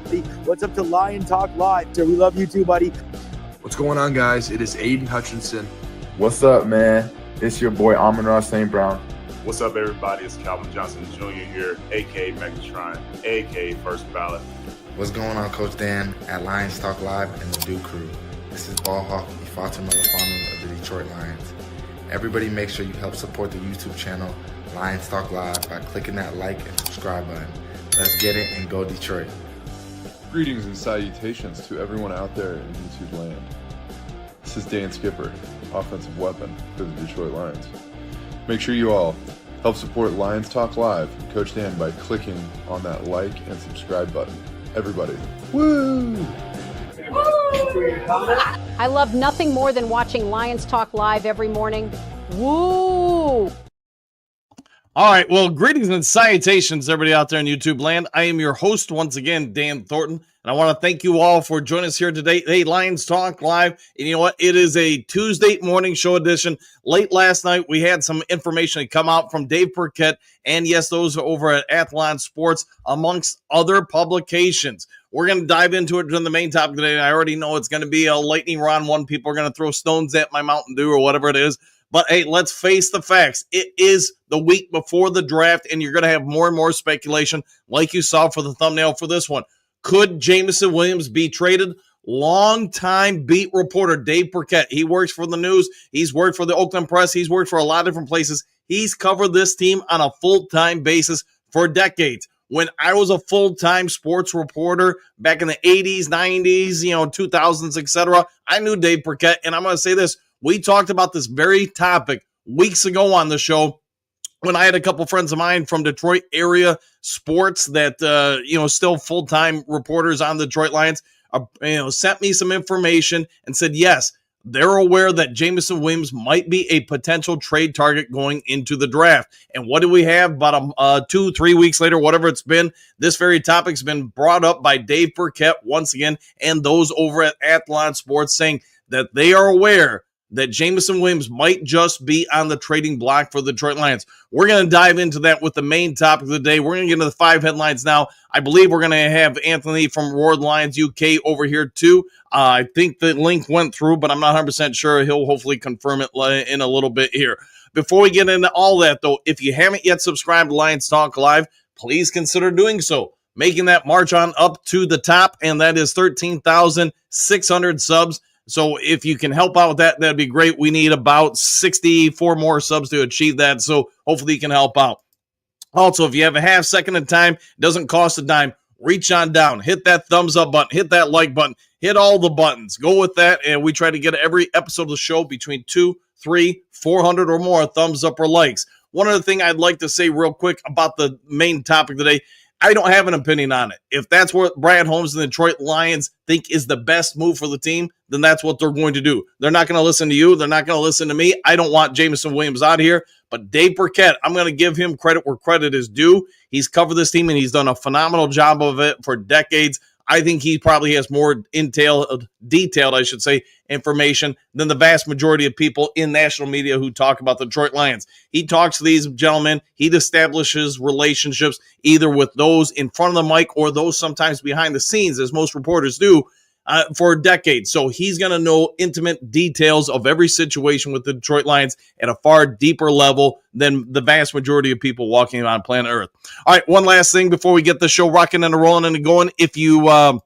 What's up to Lion Talk Live? We love you too, buddy. What's going on, guys? It is Aiden Hutchinson. What's up, man? It's your boy Amon-Ra St. Brown. What's up, everybody? It's Calvin Johnson Jr. here, a.k.a. Megatron, a.k.a. First Ballot. What's going on, Coach Dan at Lions Talk Live and the Duke Crew. This is Ball Hawk Ifeatu Melifonwu of the Detroit Lions. Everybody make sure you help support the YouTube channel Lions Talk Live by clicking that like and subscribe button. Let's get it and go Detroit. Greetings and salutations to everyone out there in YouTube land. This is Dan Skipper, offensive weapon for the Detroit Lions. Make sure you all help support Lions Talk Live and Coach Dan by clicking on that like and subscribe button. Everybody, woo! I love nothing more than watching Lions Talk Live every morning. Woo! All right, well, greetings and salutations, everybody out there in YouTube land. I am your host once again, Dan Thornton, and I want to thank you all for joining us here today. Hey, Lions Talk Live, and you know what? It is a Tuesday morning show edition. Late last night, we had some information that come out from Dave Birkett, and yes, those over at Athlon Sports, amongst other publications. We're going to dive into it during the main topic today. I already know it's going to be a lightning round one. People are going to throw stones at my Mountain Dew or whatever it is. But, hey, let's face the facts. It is the week before the draft, and you're going to have more and more speculation like you saw for the thumbnail for this one. Could Jameson Williams be traded? Longtime beat reporter Dave Birkett. He works for the News. He's worked for the Oakland Press. He's worked for a lot of different places. He's covered this team on a full-time basis for decades. When I was a full-time sports reporter back in the 80s, 90s, 2000s, etc., I knew Dave Birkett, and I'm going to say this. We talked about this very topic weeks ago on the show when I had a couple friends of mine from Detroit area sports that, still full-time reporters on the Detroit Lions, sent me some information and said, yes, they're aware that Jameson Williams might be a potential trade target going into the draft. And what do we have? About 2-3 weeks later, whatever it's been, this very topic's been brought up by Dave Birkett once again and those over at Athlon Sports saying that they are aware that Jameson Williams might just be on the trading block for the Detroit Lions. We're going to dive into that with the main topic of the day. We're going to get into the 5 headlines now. I believe we're going to have Anthony from Roar Lions UK over here too. I think the link went through, but I'm not 100% sure. He'll hopefully confirm it in a little bit here. Before we get into all that, though, if you haven't yet subscribed to Lions Talk Live, please consider doing so. Making that march on up to the top, and that is 13,600 subs. So if you can help out with that, that'd be great. We need about 64 more subs to achieve that, so hopefully you can help out. Also, if you have a half second of time, it doesn't cost a dime, reach on down, hit that thumbs up button, hit that like button, hit all the buttons. Go with that, and we try to get every episode of the show between 200, 300, 400 or more thumbs up or likes. One other thing I'd like to say real quick about the main topic today, I don't have an opinion on it. If that's what Brad Holmes and the Detroit Lions think is the best move for the team, then that's what they're going to do. They're not going to listen to you. They're not going to listen to me. I don't want Jameson Williams out here. But Dave Birkett, I'm going to give him credit where credit is due. He's covered this team, and he's done a phenomenal job of it for decades. I think he probably has more detailed, information than the vast majority of people in national media who talk about the Detroit Lions. He talks to these gentlemen. He establishes relationships either with those in front of the mic or those sometimes behind the scenes, as most reporters do, for decades. So he's going to know intimate details of every situation with the Detroit Lions at a far deeper level than the vast majority of people walking on planet Earth. All right, one last thing before we get the show rocking and rolling and going. If you are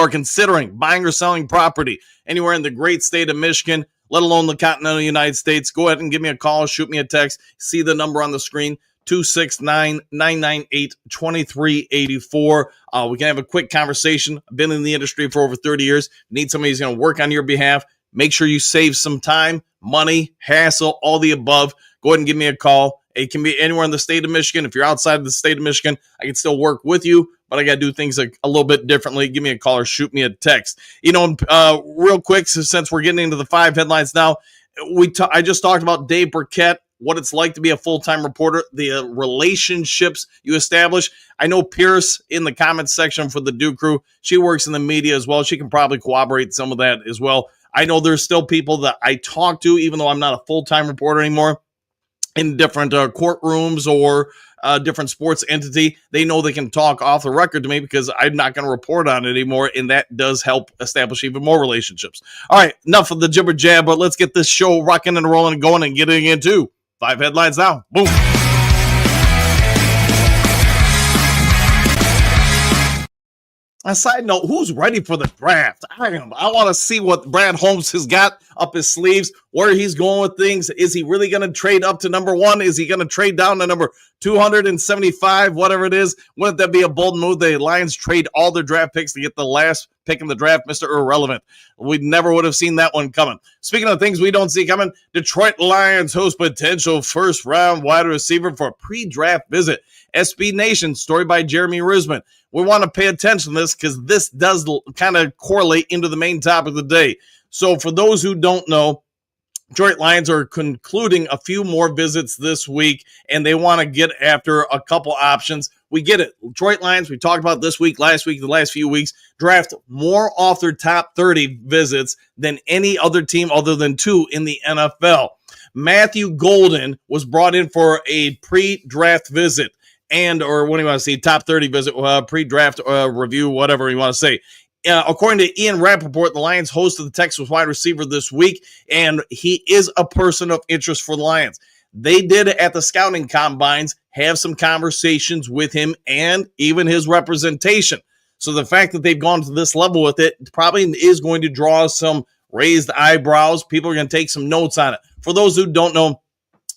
considering buying or selling property anywhere in the great state of Michigan, let alone the continental United States, go ahead and give me a call, shoot me a text. See the number on the screen, 269-998-2384. We can have a quick conversation. I've been in the industry for over 30 years. Need somebody who's going to work on your behalf. Make sure you save some time, money, hassle, all the above. Go ahead and give me a call. It can be anywhere in the state of Michigan. If you're outside of the state of Michigan, I can still work with you, but I got to do things a little bit differently. Give me a call or shoot me a text. Real quick, since we're getting into the 5 headlines now, I just talked about Dave Birkett, what it's like to be a full-time reporter, the relationships you establish. I know Pierce in the comments section for the Duke Crew, she works in the media as well. She can probably corroborate some of that as well. I know there's still people that I talk to, even though I'm not a full-time reporter anymore. in different courtrooms or different sports entity. They know they can talk off the record to me because I'm not going to report on it anymore, and that does help establish even more relationships. All right, enough of the jibber jab, but let's get this show rocking and rolling and going and getting into 5 headlines now. Boom. A side note, who's ready for the draft? I am. I want to see what Brad Holmes has got up his sleeves, where he's going with things. Is he really going to trade up to number 1? Is he going to trade down to number 275, whatever it is? Wouldn't that be a bold move? The Lions trade all their draft picks to get the last pick in the draft, Mr. Irrelevant. We never would have seen that one coming. Speaking of things we don't see coming, Detroit Lions host potential first-round wide receiver for a pre-draft visit. SB Nation, story by Jeremy Risman. We want to pay attention to this because this does kind of correlate into the main topic of the day. So for those who don't know, Detroit Lions are concluding a few more visits this week, and they want to get after a couple options. We get it. Detroit Lions, we talked about this week, last week, the last few weeks, draft more off their top 30 visits than any other team other than 2 in the NFL. Matthew Golden was brought in for a pre-draft visit. Or what do you want to say, top 30 visit, pre-draft review, whatever you want to say. According to Ian Rappaport, the Lions hosted the Texas wide receiver this week, and he is a person of interest for the Lions. They did, at the scouting combines, have some conversations with him and even his representation. So the fact that they've gone to this level with it probably is going to draw some raised eyebrows. People are going to take some notes on it. For those who don't know,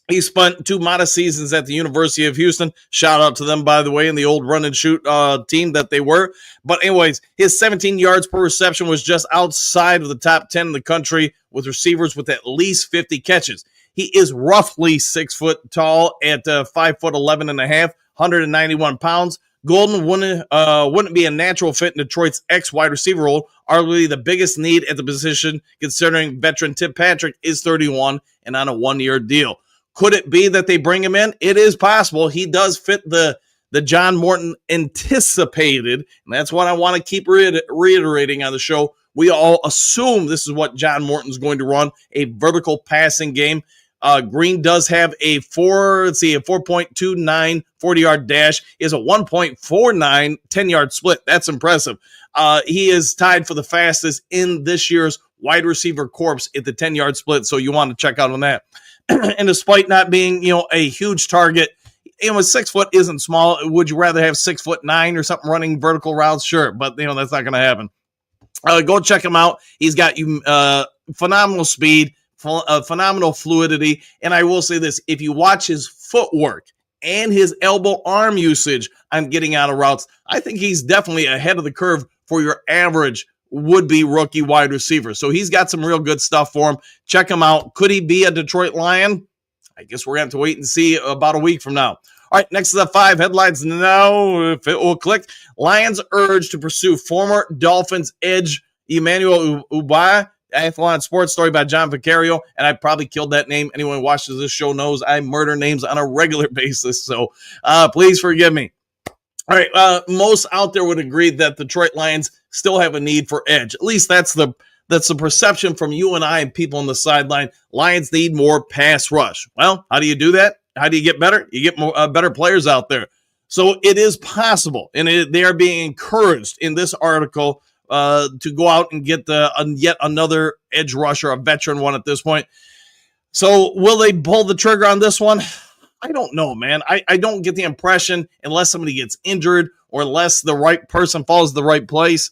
he spent 2 modest seasons at the University of Houston. Shout out to them, by the way, in the old run and shoot team that they were. But anyways, his 17 yards per reception was just outside of the top 10 in the country with receivers with at least 50 catches. He is roughly 6 foot tall at 5'11" and a half, 191 pounds. Golden wouldn't be a natural fit in Detroit's ex-wide receiver role, arguably the biggest need at the position, considering veteran Tim Patrick is 31 and on a 1-year deal. Could it be that they bring him in? It is possible. He does fit the John Morton anticipated, and that's what I want to keep reiterating on the show. We all assume this is what John Morton's going to run, a vertical passing game. Green does have a 4.29 40-yard dash, is a 1.49 10-yard split. That's impressive. He is tied for the fastest in this year's wide receiver corps at the 10-yard split, so you want to check out on that. And despite not being, a huge target, 6 foot isn't small. Would you rather have 6'9" or something running vertical routes? Sure, but that's not going to happen. Go check him out. He's got phenomenal speed, phenomenal fluidity, and I will say this: if you watch his footwork and his elbow arm usage on getting out of routes, I think he's definitely ahead of the curve for your average would-be rookie wide receiver. So he's got some real good stuff for him. Check him out. Could he be a Detroit Lion? I guess we're going to have to wait and see about a week from now. All right, next to the 5 headlines now, if it will click. Lions urge to pursue former Dolphins edge Emmanuel Ubah. Athlon Sports, story by John Vicario, and I probably killed that name. Anyone who watches this show knows I murder names on a regular basis, so please forgive me. All right, most out there would agree that the Detroit Lions still have a need for edge. At least that's the perception from you and I and people on the sideline. Lions need more pass rush. Well, how do you do that? How do you get better? You get more better players out there. So it is possible, and they are being encouraged in this article to go out and get yet another edge rusher, a veteran one at this point. So will they pull the trigger on this one? I don't know, man. I don't get the impression, unless somebody gets injured or unless the right person falls the right place,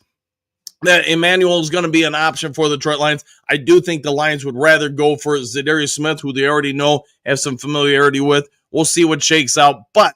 that Emmanuel is going to be an option for the Detroit Lions. I do think the Lions would rather go for Zadarius Smith, who they already know, have some familiarity with. We'll see what shakes out. But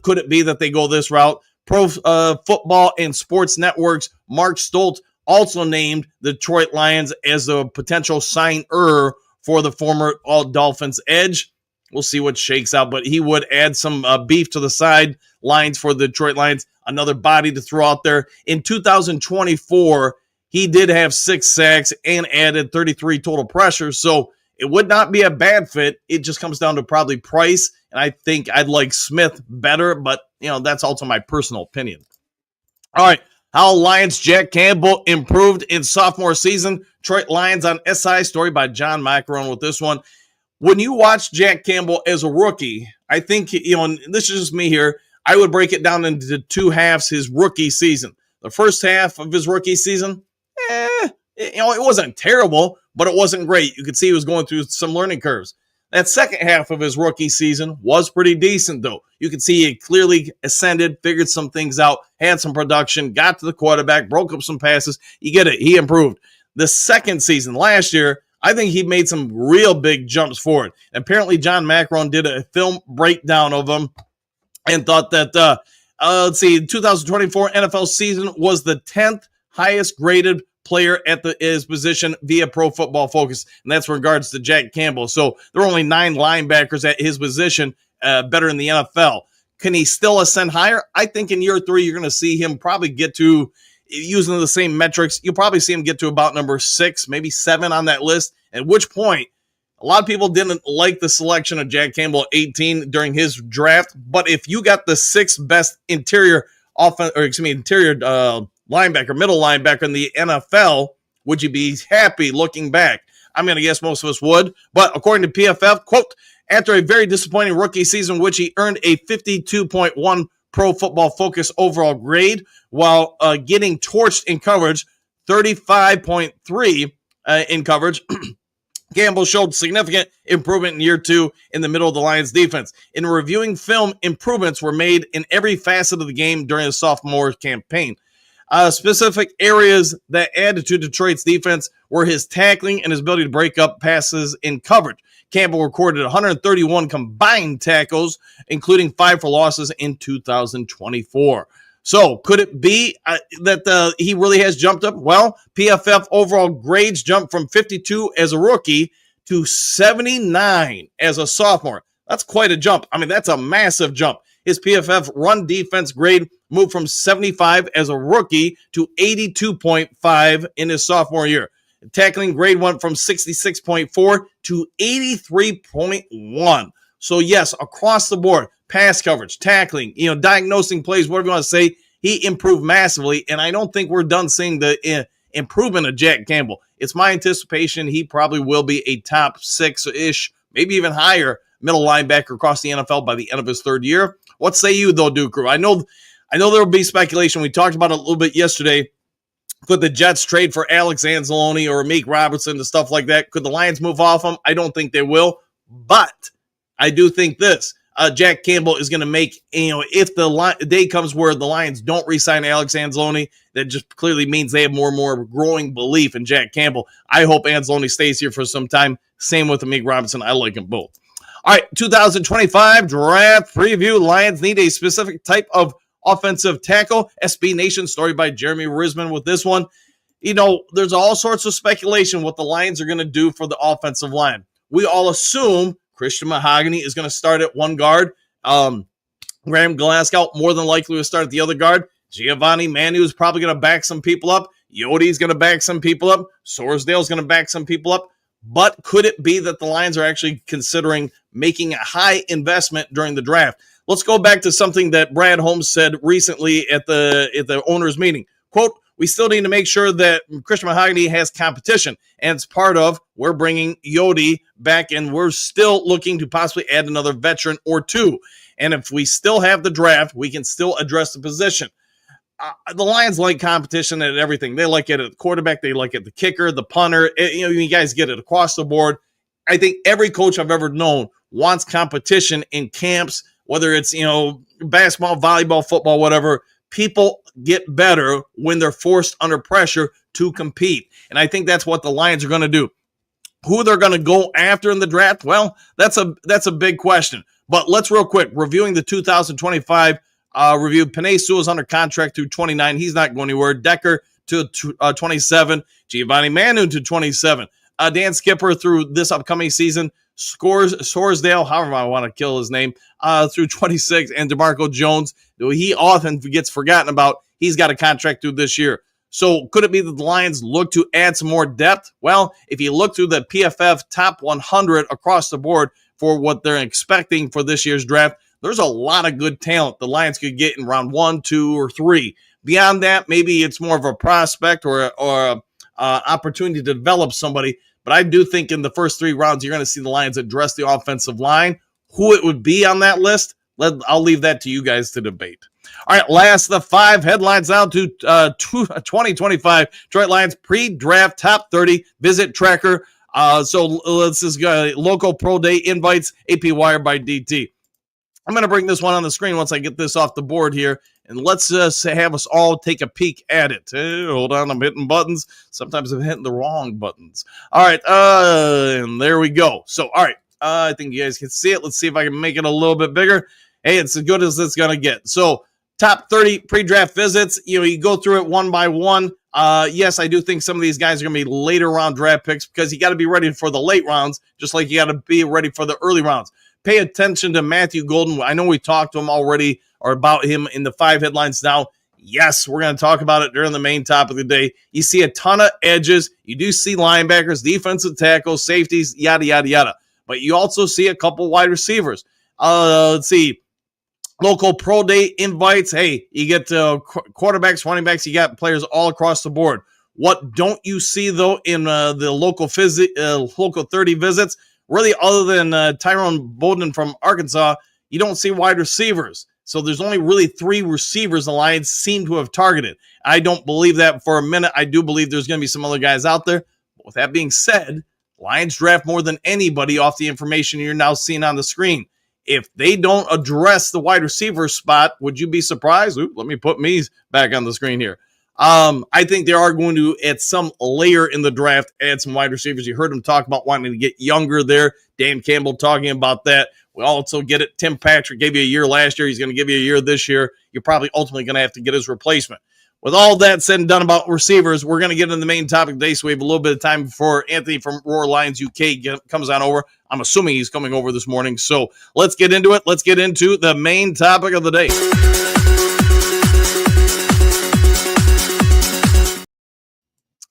could it be that they go this route? Pro Football and Sports Network's Mark Stolt also named the Detroit Lions as a potential signer for the former Dolphins edge. We'll see what shakes out, but he would add some beef to the sidelines for the Detroit Lions, another body to throw out there. In 2024, he did have 6 sacks and added 33 total pressures, so it would not be a bad fit. It just comes down to probably price, and I think I'd like Smith better, but that's also my personal opinion. All right, how Lions Jack Campbell improved in sophomore season. Detroit Lions on SI, story by John Macaron with this one. when you watch Jack Campbell as a rookie, I think, and this is just me here, I would break it down into two halves his rookie season. The first half of his rookie season, it wasn't terrible, but it wasn't great. You could see he was going through some learning curves. That second half of his rookie season was pretty decent, though. You could see he clearly ascended, figured some things out, had some production, got to the quarterback, broke up some passes. You get it. He improved. The second season, last year, I think he made some real big jumps forward. Apparently, John Macron did a film breakdown of him and thought that, 2024 NFL season was the 10th highest graded player at his position via Pro Football Focus, and that's in regards to Jack Campbell. So there are only 9 linebackers at his position better in the NFL. Can he still ascend higher? I think in year 3, you're going to see him probably get to, using the same metrics, you'll probably see him get to about number 6, maybe 7 on that list, at which point a lot of people didn't like the selection of Jack Campbell at 18 during his draft, but if you got the 6th best interior linebacker, middle linebacker in the NFL, would you be happy looking back? I'm going to guess most of us would. But according to PFF, quote, after a very disappointing rookie season, which he earned a 52.1 Pro Football Focus overall grade while getting torched in coverage, 35.3 in coverage, Campbell showed significant improvement in year 2 in the middle of the Lions defense. In reviewing film, improvements were made in every facet of the game during his sophomore campaign. Specific areas that added to Detroit's defense were his tackling and his ability to break up passes in coverage. Campbell recorded 131 combined tackles, including 5 for losses in 2024. So could it be that he really has jumped up? Well, PFF overall grades jumped from 52 as a rookie to 79 as a sophomore. That's quite a jump. I mean, that's a massive jump. His PFF run defense grade moved from 75 as a rookie to 82.5 in his sophomore year. Tackling grade went from 66.4 to 83.1. So yes, across the board, pass coverage, tackling, diagnosing plays, whatever you want to say, he improved massively. And I don't think we're done seeing the improvement of Jack Campbell. It's my anticipation he probably will be a top 6-ish, maybe even higher middle linebacker across the NFL by the end of his 3rd year. What say you, though, Duke Crew? I know there will be speculation. We talked about it a little bit yesterday. Could the Jets trade for Alex Anzalone or Meek Robertson and stuff like that? Could the Lions move off him? I don't think they will. But I do think this. Jack Campbell is going to make, if the day comes where the Lions don't re-sign Alex Anzalone, that just clearly means they have more and more growing belief in Jack Campbell. I hope Anzalone stays here for some time. Same with Meek Robinson. I like them both. All right, 2025 draft preview. Lions need a specific type of offensive tackle. SB Nation story by Jeremy Risman with this one. There's all sorts of speculation what the Lions are going to do for the offensive line. We all assume Christian Mahogany is going to start at one guard. Graham Glasgow more than likely will start at the other guard. Giovanni Manu is probably going to back some people up. Yode's going to back some people up. Sorsdale's going to back some people up. But could it be that the Lions are actually considering making a high investment during the draft? Let's go back to something that Brad Holmes said recently at the owners' meeting. Quote, we still need to make sure that Christian Mahogany has competition. And it's part of, we're bringing Yodi back, and we're still looking to possibly add another veteran or 2. And if we still have the draft, we can still address the position. The Lions like competition at everything. They like it at the quarterback. They like it at the kicker, the punter. You guys get it across the board. I think every coach I've ever known wants competition in camps, whether it's, basketball, volleyball, football, whatever. People get better when they're forced under pressure to compete. And I think that's what the Lions are going to do. Who they're going to go after in the draft? Well, that's a big question. But let's real quick, reviewing the 2025 review. Penei Sewell is under contract through 29. He's not going anywhere. Decker to 27. Giovanni Manu to 27. Dan Skipper through this upcoming season. Sorsdale, however I want to kill his name, through 26. And DeMarco Jones, though he often gets forgotten about, he's got a contract through this year. So could it be that the Lions look to add some more depth? Well, if you look through the PFF top 100 across the board for what they're expecting for this year's draft, there's a lot of good talent the Lions could get in round 1, 2, or 3. Beyond that, maybe it's more of a prospect or opportunity to develop somebody. But I do think in the first 3 rounds, you're going to see the Lions address the offensive line. Who it would be on that list, I'll leave that to you guys to debate. All right, last the 5 headlines down to 2025 Detroit Lions pre-draft top 30 visit tracker. So let's just go local pro day invites, AP Wire by DT. I'm going to bring this one on the screen once I get this off the board here, and let's have us all take a peek at it. Hold on, I'm hitting buttons. Sometimes I'm hitting the wrong buttons. All right, and there we go. So, all right, I think you guys can see it. Let's see if I can make it a little bit bigger. Hey, it's as good as it's going to get. So, top 30 pre-draft visits. You go through it one by one. Yes, I do think some of these guys are going to be later round draft picks because you got to be ready for the late rounds, just like you got to be ready for the early rounds. Pay attention to Matthew Golden. I know we talked to him already or about him in the 5 headlines now. Yes, we're going to talk about it during the main topic of the day. You see a ton of edges. You do see linebackers, defensive tackles, safeties, yada, yada, yada. But you also see a couple wide receivers. Let's see. Local pro day invites. Hey, you get quarterbacks, running backs. You got players all across the board. What don't you see, though, in the local 30 visits? Really, other than Tyrone Bowden from Arkansas, you don't see wide receivers. So there's only really 3 receivers the Lions seem to have targeted. I don't believe that for a minute. I do believe there's going to be some other guys out there. But with that being said, Lions draft more than anybody off the information you're now seeing on the screen. If they don't address the wide receiver spot, would you be surprised? Let me put me back on the screen here. I think they are going to, at some layer in the draft, add some wide receivers. You heard them talk about wanting to get younger there. Dan Campbell talking about that. We also get it. Tim Patrick gave you a year last year. He's going to give you a year this year. You're probably ultimately going to have to get his replacement. With all that said and done about receivers, we're going to get into the main topic today, so we have a little bit of time before Anthony from Roar Lions UK comes on over. I'm assuming he's coming over this morning, so let's get into it. Let's get into the main topic of the day.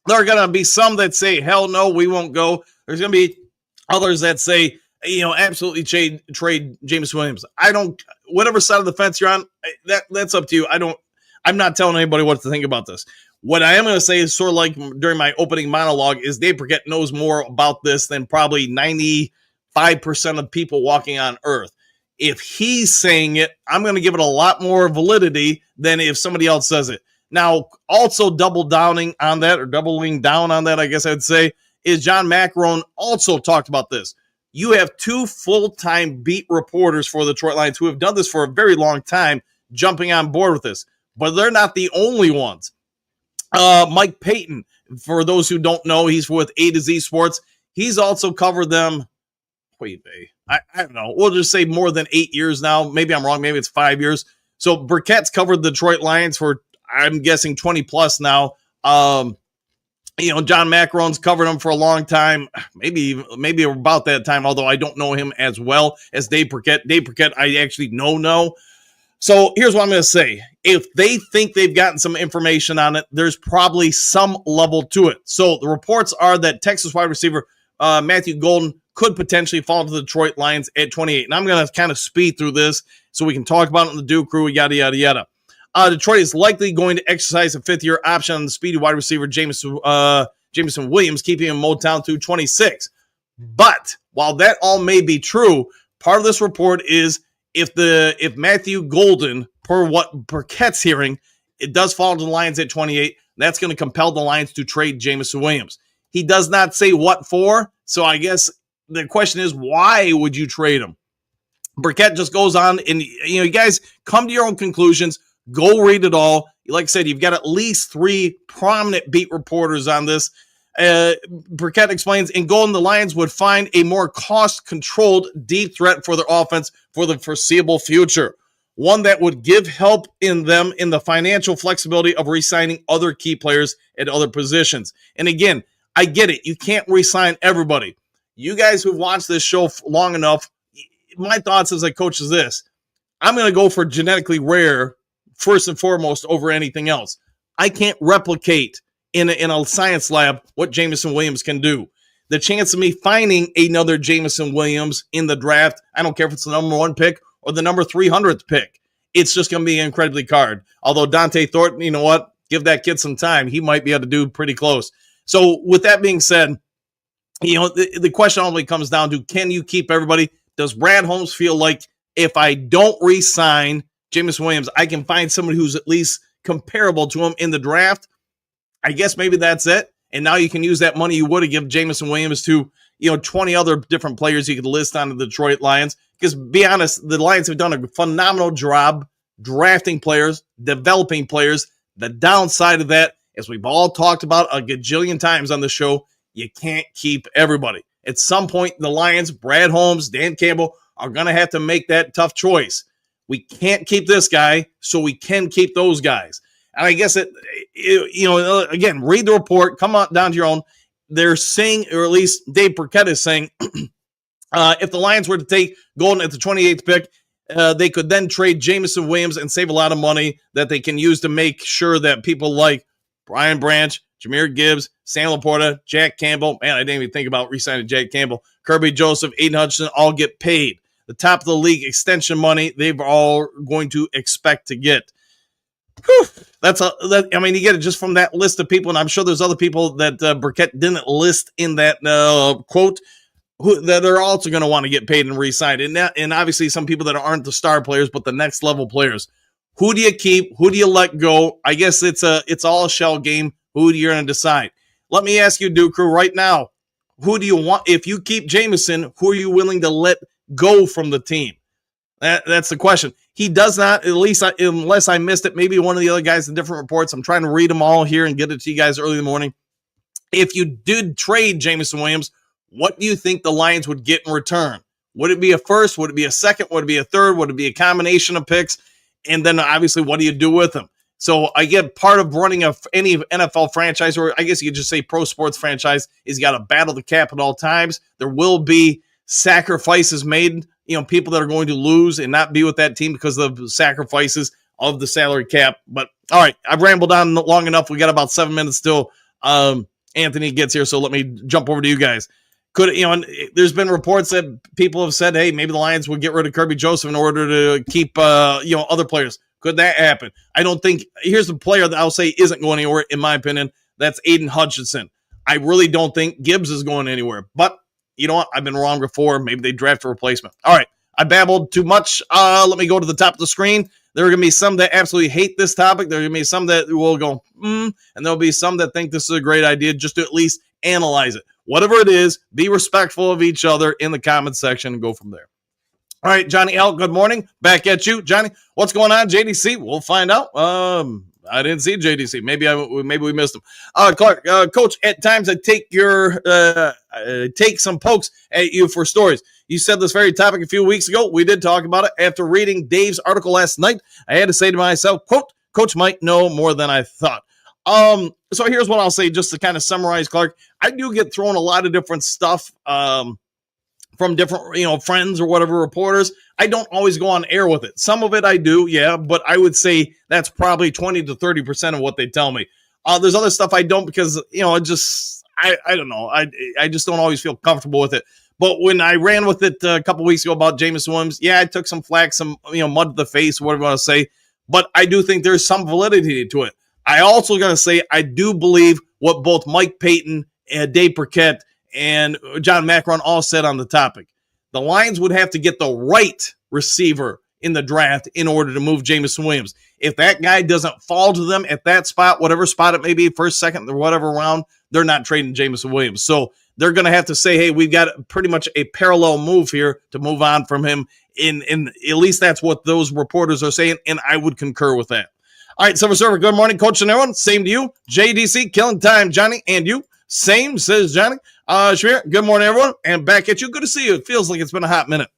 There are going to be some that say, hell no, we won't go. There's going to be others that say, absolutely trade Jameson Williams. Whatever side of the fence you're on, that's up to you. I'm not telling anybody what to think about this. What I am going to say is sort of like during my opening monologue is Dave Birkett knows more about this than probably 95% of people walking on earth. If he's saying it, I'm going to give it a lot more validity than if somebody else says it. Now, also doubling down on that, I guess I'd say, is John Macron also talked about this. You have 2 full-time beat reporters for the Detroit Lions who have done this for a very long time, jumping on board with this. But they're not the only ones. Mike Payton, for those who don't know, he's with A to Z Sports. He's also covered them. I don't know. We'll just say more than 8 years now. Maybe I'm wrong. Maybe it's 5 years. So Birkett's covered the Detroit Lions for, I'm guessing, 20 plus now. John Macron's covered him for a long time. Maybe about that time, although I don't know him as well as Dave Birkett. Dave Birkett, I actually know. So here's what I'm going to say. If they think they've gotten some information on it, there's probably some level to it. So the reports are that Texas wide receiver Matthew Golden could potentially fall to the Detroit Lions at 28. And I'm going to kind of speed through this so we can talk about it in the Duke Crew, yada, yada, yada. Detroit is likely going to exercise a 5th-year option on the speedy wide receiver Jameson Williams, keeping him in Motown through 26. But while that all may be true, part of this report is if Matthew Golden, per what Birkett's hearing, it does fall to the Lions at 28, that's going to compel the Lions to trade Jameson Williams. He does not say what for, so I guess the question is, why would you trade him? Birkett just goes on, and you guys come to your own conclusions. Go read it all. Like I said, you've got at least 3 prominent beat reporters on this. Birkett explains, in Golden, the Lions would find a more cost-controlled deep threat for their offense for the foreseeable future. One that would give help in them in the financial flexibility of re-signing other key players at other positions. And again, I get it. You can't re-sign everybody. You guys who've watched this show long enough, my thoughts as a coach is this. I'm going to go for genetically rare first and foremost over anything else. I can't replicate in a science lab what Jameson Williams can do. The chance of me finding another Jameson Williams in the draft, I don't care if it's the number 1 pick or the number 300th pick. It's just going to be incredibly hard. Although Dante Thornton, you know what? Give that kid some time. He might be able to do pretty close. So with that being said, The question only comes down to, can you keep everybody? Does Brad Holmes feel like if I don't re-sign Jameson Williams, I can find somebody who's at least comparable to him in the draft? I guess maybe that's it. And now you can use that money you would have given Jameson Williams to, 20 other different players you could list on the Detroit Lions. Because be honest, the Lions have done a phenomenal job drafting players, developing players. The downside of that, as we've all talked about a gajillion times on the show, you can't keep everybody. At some point, the Lions, Brad Holmes, Dan Campbell, are going to have to make that tough choice. We can't keep this guy, so we can keep those guys. And I guess again, read the report, come on down to your own. They're saying, or at least Dave Birkett is saying, if the Lions were to take Golden at the 28th pick, they could then trade Jameson Williams and save a lot of money that they can use to make sure that people like Brian Branch, Jahmyr Gibbs, Sam Laporta, Jack Campbell, man, I didn't even think about re-signing Jack Campbell, Kirby Joseph, Aiden Hutchinson, all get paid. The top of the league extension money they've all going to expect to get. Whew. You get it just from that list of people, and I'm sure there's other people that Birkett didn't list in that quote that are also going to want to get paid and re-signed. And obviously some people that aren't the star players, but the next level players. Who do you keep? Who do you let go? I guess it's all a shell game. Who do you going to decide? Let me ask you, Duke Crew, right now, who do you want? If you keep Jameson, who are you willing to let go from the team? That's the question. He does not, at least unless I missed it, maybe one of the other guys in different reports. I'm trying to read them all here and get it to you guys early in the morning. If you did trade Jameson Williams, what do you think the Lions would get in return? Would it be a first? Would it be a second? Would it be a third? Would it be a combination of picks? And then obviously, what do you do with them? So I get part of running any NFL franchise, or I guess you could just say pro sports franchise, is you got to battle the cap at all times. There will be sacrifices made, people that are going to lose and not be with that team because of the sacrifices of the salary cap. But all right, I've rambled on long enough. We got about 7 minutes till Anthony gets here, so let me jump over to you guys. There's been reports that people have said, hey, maybe the Lions would get rid of Kirby Joseph in order to keep, other players. Could that happen? I don't think. Here's the player that I'll say isn't going anywhere, in my opinion. That's Aiden Hutchinson. I really don't think Gibbs is going anywhere. But you know what? I've been wrong before. Maybe they draft a replacement. All right. I babbled too much. Let me go to the top of the screen. There are going to be some that absolutely hate this topic. There are going to be some that will go, and there'll be some that think this is a great idea just to at least analyze it. Whatever it is, be respectful of each other in the comment section and go from there. All right, Johnny L., good morning. Back at you. Johnny, what's going on? JDC, we'll find out. I didn't see JDC. Maybe we missed him. Clark, Coach, at times I take some pokes at you for stories. You said this very topic a few weeks ago. We did talk about it. After reading Dave's article last night, I had to say to myself, quote, Coach might know more than I thought. So here's what I'll say just to kind of summarize, Clark. I do get thrown a lot of different stuff from different, friends or whatever, reporters. I don't always go on air with it. Some of it I do, yeah, but I would say that's probably 20 to 30% of what they tell me. There's other stuff I don't because, I don't know. I just don't always feel comfortable with it. But when I ran with it a couple weeks ago about Jameson Williams, yeah, I took some flack, some, mud to the face, whatever you want to say. But I do think there's some validity to it. I also got to say, I do believe what both Mike Payton and Dave Birkett and John Macron all said on the topic. The Lions would have to get the right receiver in the draft in order to move Jameson Williams. If that guy doesn't fall to them at that spot, whatever spot it may be, first, second, or whatever round, they're not trading Jameson Williams. So they're going to have to say, hey, we've got pretty much a parallel move here to move on from him. In at least that's what those reporters are saying, and I would concur with that. All right, Silver Surfer, good morning, Coach and everyone. Same to you. JDC, killing time, Johnny, and you. Same, says Johnny. Shamir, good morning, everyone. And back at you. Good to see you. It feels like it's been a hot minute.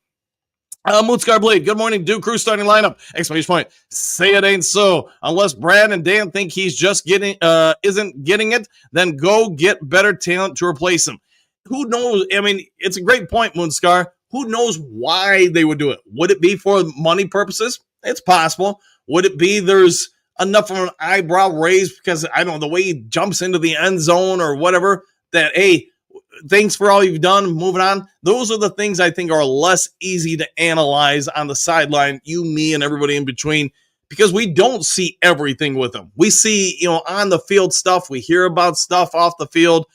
Moodscar Blade, good morning. Duke Crew starting lineup. Exclamation point. Say it ain't so. Unless Brad and Dan think he's just isn't getting it, then go get better talent to replace him. Who knows? I mean, it's a great point, Moonscar. Who knows why they would do it? Would it be for money purposes? It's possible. Would it be there's enough of an eyebrow raise because, I don't know, the way he jumps into the end zone or whatever, that, hey, thanks for all you've done, moving on. Those are the things I think are less easy to analyze on the sideline, you, me, and everybody in between, because we don't see everything with them. We see, on the field stuff. We hear about stuff off the field.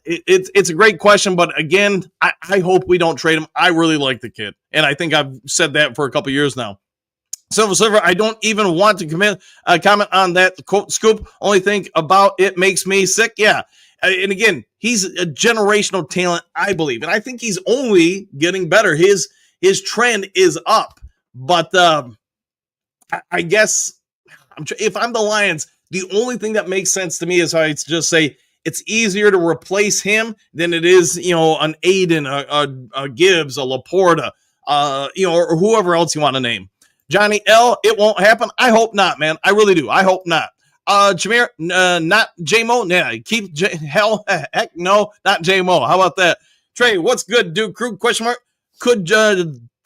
It's a great question, but again, I hope we don't trade him. I really like the kid, and I think I've said that for a couple years now. Silver Silver, I don't even want to comment on that quote scoop. Only think about it makes me sick. Yeah. And again, he's a generational talent, I believe. And I think he's only getting better. His trend is up. But I guess if I'm the Lions, the only thing that makes sense to me is I just say it's easier to replace him than it is, an Aiden, a Gibbs, a Laporta, or whoever else you want to name. Johnny L, it won't happen. I hope not, man. I really do. I hope not. Jameer, not J-Mo. Yeah, heck no, not J-Mo. How about that? Trey, what's good, dude? Crew, question mark. Could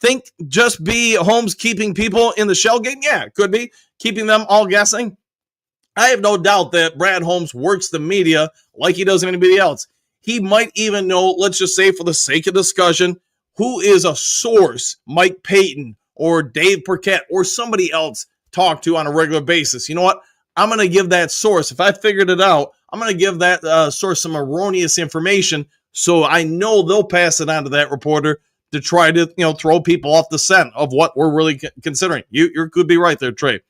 think just be Holmes keeping people in the shell game? Yeah, could be. Keeping them all guessing. I have no doubt that Brad Holmes works the media like he does anybody else. He might even know, let's just say for the sake of discussion, who is a source Mike Payton or Dave Birkett or somebody else talk to on a regular basis. You know what? I'm going to give that source. If I figured it out, I'm going to give that source some erroneous information so I know they'll pass it on to that reporter to try to, throw people off the scent of what we're really considering. You could be right there, Trey.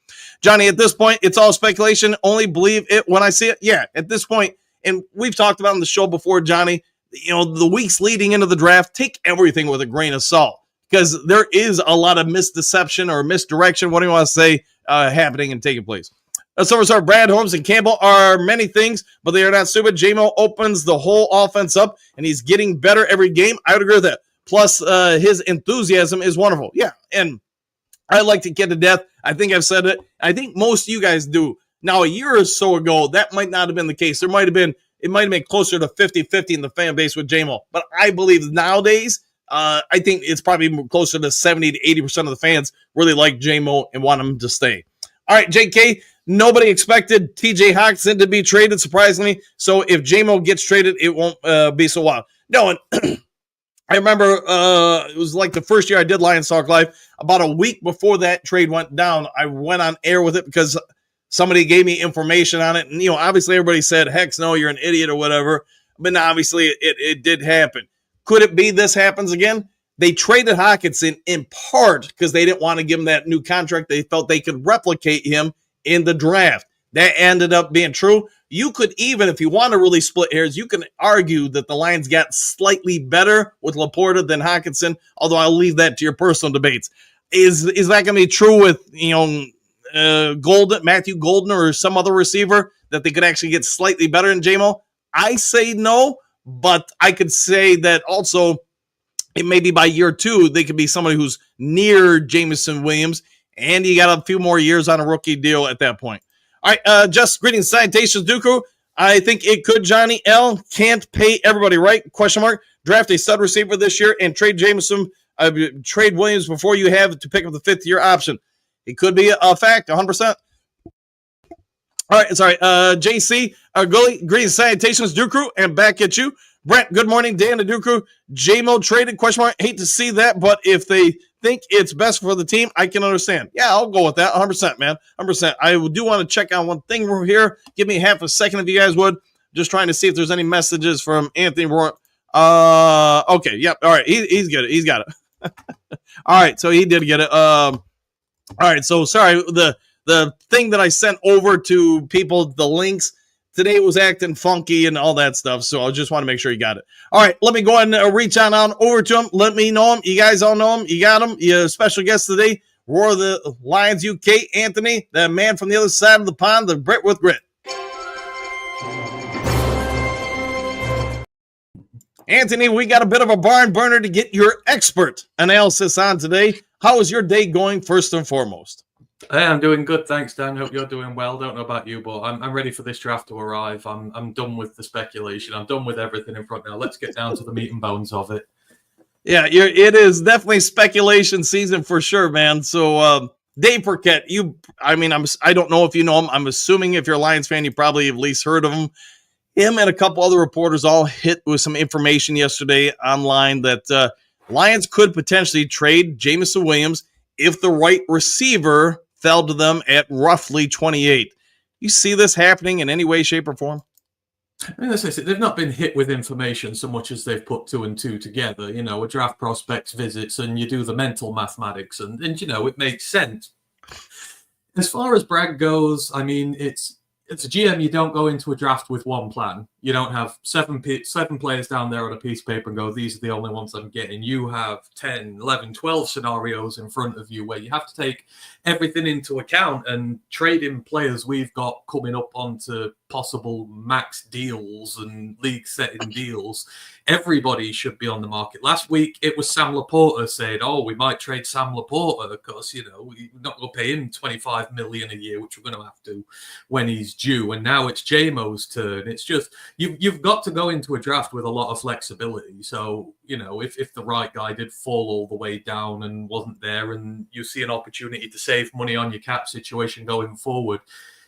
Johnny, at this point, it's all speculation. Only believe it when I see it. Yeah, at this point, and we've talked about on the show before, Johnny, the weeks leading into the draft, take everything with a grain of salt because there is a lot of misdeception or misdirection, what do you want to say, happening and taking place. So Brad Holmes and Campbell are many things, but they are not stupid. J-Mo opens the whole offense up, and he's getting better every game. I would agree with that. Plus, his enthusiasm is wonderful. Yeah, and I like the kid to death. I think I've said it. I think most of you guys do. Now, a year or so ago, that might not have been the case. It might have been closer to 50-50 in the fan base with J-Mo. But I believe nowadays, I think it's probably closer to 70 to 80% of the fans really like J-Mo and want him to stay. All right, JK, nobody expected TJ Hockenson to be traded, surprisingly. So if J-Mo gets traded, it won't be so wild. No, and I remember it was like the first year I did Lions Talk Live. About a week before that trade went down, I went on air with it because somebody gave me information on it. And, obviously everybody said, heck no, you're an idiot or whatever. But obviously it did happen. Could it be this happens again? They traded Hockenson in part because they didn't want to give him that new contract. They felt they could replicate him in the draft. That ended up being true. You could even, if you want to really split hairs, you can argue that the Lions got slightly better with Laporta than Hockenson, although I'll leave that to your personal debates. Is that going to be true with, Matthew Golden or some other receiver that they could actually get slightly better than J-Mo? I say no, but I could say that also it may be by year 2, they could be somebody who's near Jameson Williams, and you got a few more years on a rookie deal at that point. All right, just greetings, salutations, Dooku. I think it could. Johnny L. Can't pay everybody, right? Question mark. Draft a stud receiver this year and trade Jameson, trade Williams before you have to pick up the 5th-year option. It could be a fact, 100%. All right, sorry. JC, Gully, greetings, salutations, Dooku, and back at you. Brent, good morning. Dan and Dooku. J-Mo traded, question mark. Hate to see that, but if they think it's best for the team, I can understand. Yeah, I'll go with that. 100%, man. 100%. I do want to check on one thing here. Give me half a second if you guys would. Just trying to see if there's any messages from Anthony Roy. Okay, yep. All right, he's got it. He's got it. All right, so he did get it. All right, so sorry. The thing that I sent over to people, the links, today it was acting funky and all that stuff, so I just want to make sure you got it. All right, let me go ahead and reach on over to him. Let me know him. You guys all know him. You got him. You special guest today, Roar of the Lions UK, Anthony, the man from the other side of the pond, the Brit with Grit. Anthony, we got a bit of a barn burner to get your expert analysis on today. How is your day going, first and foremost? Hey, I'm doing good, thanks, Dan. Hope you're doing well. Don't know about you, but I'm ready for this draft to arrive. I'm done with the speculation. I'm done with everything in front now. Let's get down to the meat and bones of it. Yeah, it is definitely speculation season for sure, man. So, Dave Birkett, I don't know if you know him. I'm assuming if you're a Lions fan, you probably have at least heard of him. Him and a couple other reporters all hit with some information yesterday online that Lions could potentially trade Jameson Williams if the right receiver fell to them at roughly 28. You see this happening in any way, shape, or form? I mean, let's face it, they've not been hit with information so much as they've put 2 and 2 together. You know, a draft prospects visits, and you do the mental mathematics, and you know, it makes sense. As far as Bragg goes, I mean, it's a GM. You don't go into a draft with one plan. You don't have seven players down there on a piece of paper and go, these are the only ones I'm getting. You have 10, 11, 12 scenarios in front of you where you have to take everything into account, and trading players we've got coming up onto possible max deals and league setting deals. Everybody should be on the market. Last week, it was Sam Laporta saying, oh, we might trade Sam Laporta because, you know, we're not going to pay him $25 million a year, which we're going to have to when he's due. And now it's JMO's turn. It's just, you've got to go into a draft with a lot of flexibility. So, you know, if the right guy did fall all the way down and wasn't there, and you see an opportunity to save money on your cap situation going forward,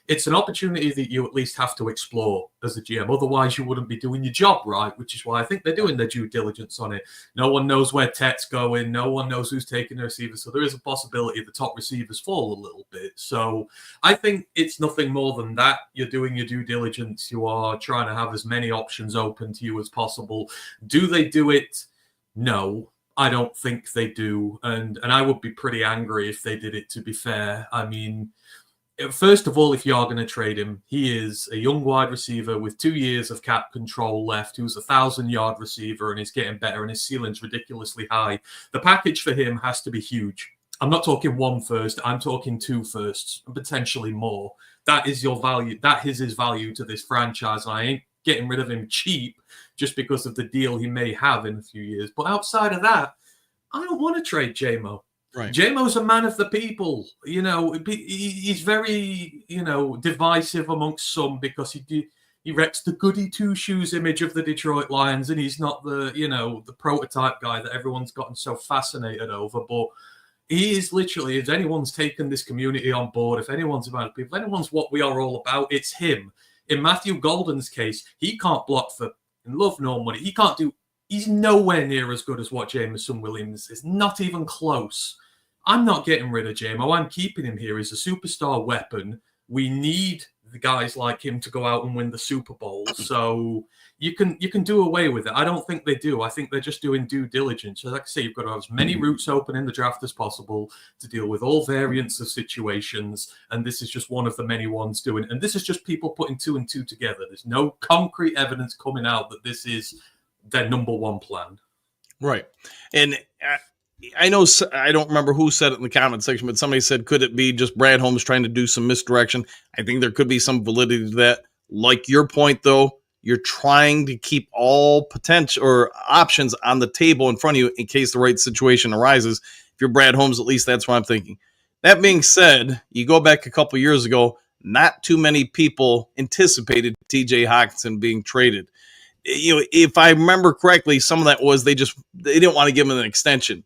it's an opportunity that you at least have to explore as a GM. Otherwise, you wouldn't be doing your job right, which is why I think they're doing their due diligence on it. No one knows where Tet's going. No one knows who's taking the receiver. So there is a possibility the top receivers fall a little bit. So I think it's nothing more than that. You're doing your due diligence. You are trying to have as many options open to you as possible. Do they do it? No. I don't think they do. And I would be pretty angry if they did it, to be fair. I mean, first of all, if you are going to trade him, he is a young wide receiver with 2 years of cap control left, who's a 1,000-yard receiver and is getting better, and his ceiling's ridiculously high. The package for him has to be huge. I'm not talking 1 first. I'm talking 2 firsts, and potentially more. That is your value. That is his value to this franchise. And I ain't getting rid of him cheap just because of the deal he may have in a few years. But outside of that, I don't want to trade JMO. Right. JMO's a man of the people. You know, he's very, you know, divisive amongst some because he wrecks the goody two-shoes image of the Detroit Lions, and he's not the, you know, the prototype guy that everyone's gotten so fascinated over. But he is literally, if anyone's taken this community on board, if anyone's about people, if anyone's what we are all about, it's him. In Matthew Golden's case, he can't block for love nor money. He can't do. He's nowhere near as good as what Jameson Williams is. Not even close. I'm not getting rid of JMO. I'm keeping him here. He's a superstar weapon. We need the guys like him to go out and win the Super Bowl. So you can do away with it. I don't think they do. I think they're just doing due diligence. So like I say, you've got to have as many routes open in the draft as possible to deal with all variants of situations. And this is just one of the many ones doing. And this is just people putting 2 and 2 together. There's no concrete evidence coming out that this is their number one plan. Right. And I know, I don't remember who said it in the comment section, but somebody said, could it be just Brad Holmes trying to do some misdirection? I think there could be some validity to that. Like your point, though, you're trying to keep all potential or options on the table in front of you in case the right situation arises. If you're Brad Holmes, at least that's what I'm thinking. That being said, you go back a couple years ago, not too many people anticipated TJ Hockenson being traded. You know, if I remember correctly, some of that was they didn't want to give him an extension.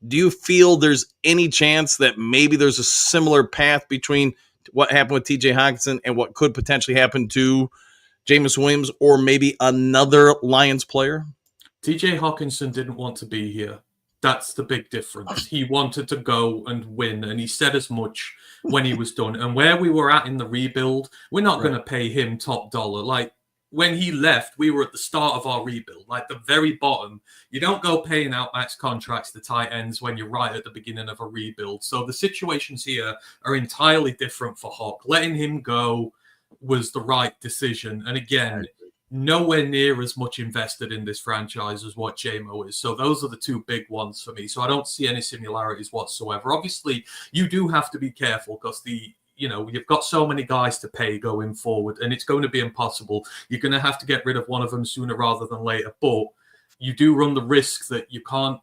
Do you feel there's any chance that maybe there's a similar path between what happened with TJ Hockenson and what could potentially happen to Jameson Williams or maybe another Lions player? TJ Hockenson didn't want to be here. That's the big difference. He wanted to go and win, and he said as much when he was done. And where we were at in the rebuild, we're not going to pay him top dollar. Like, when he left, we were at the start of our rebuild, like the very bottom. You don't go paying out max contracts to tight ends when you're right at the beginning of a rebuild. So the situations here are entirely different for Hawk. Letting him go was the right decision. And again, nowhere near as much invested in this franchise as what JMO is. So those are the 2 big ones for me. So I don't see any similarities whatsoever. Obviously, you do have to be careful because you've got so many guys to pay going forward, and it's going to be impossible. You're going to have to get rid of one of them sooner rather than later. But you do run the risk that you can't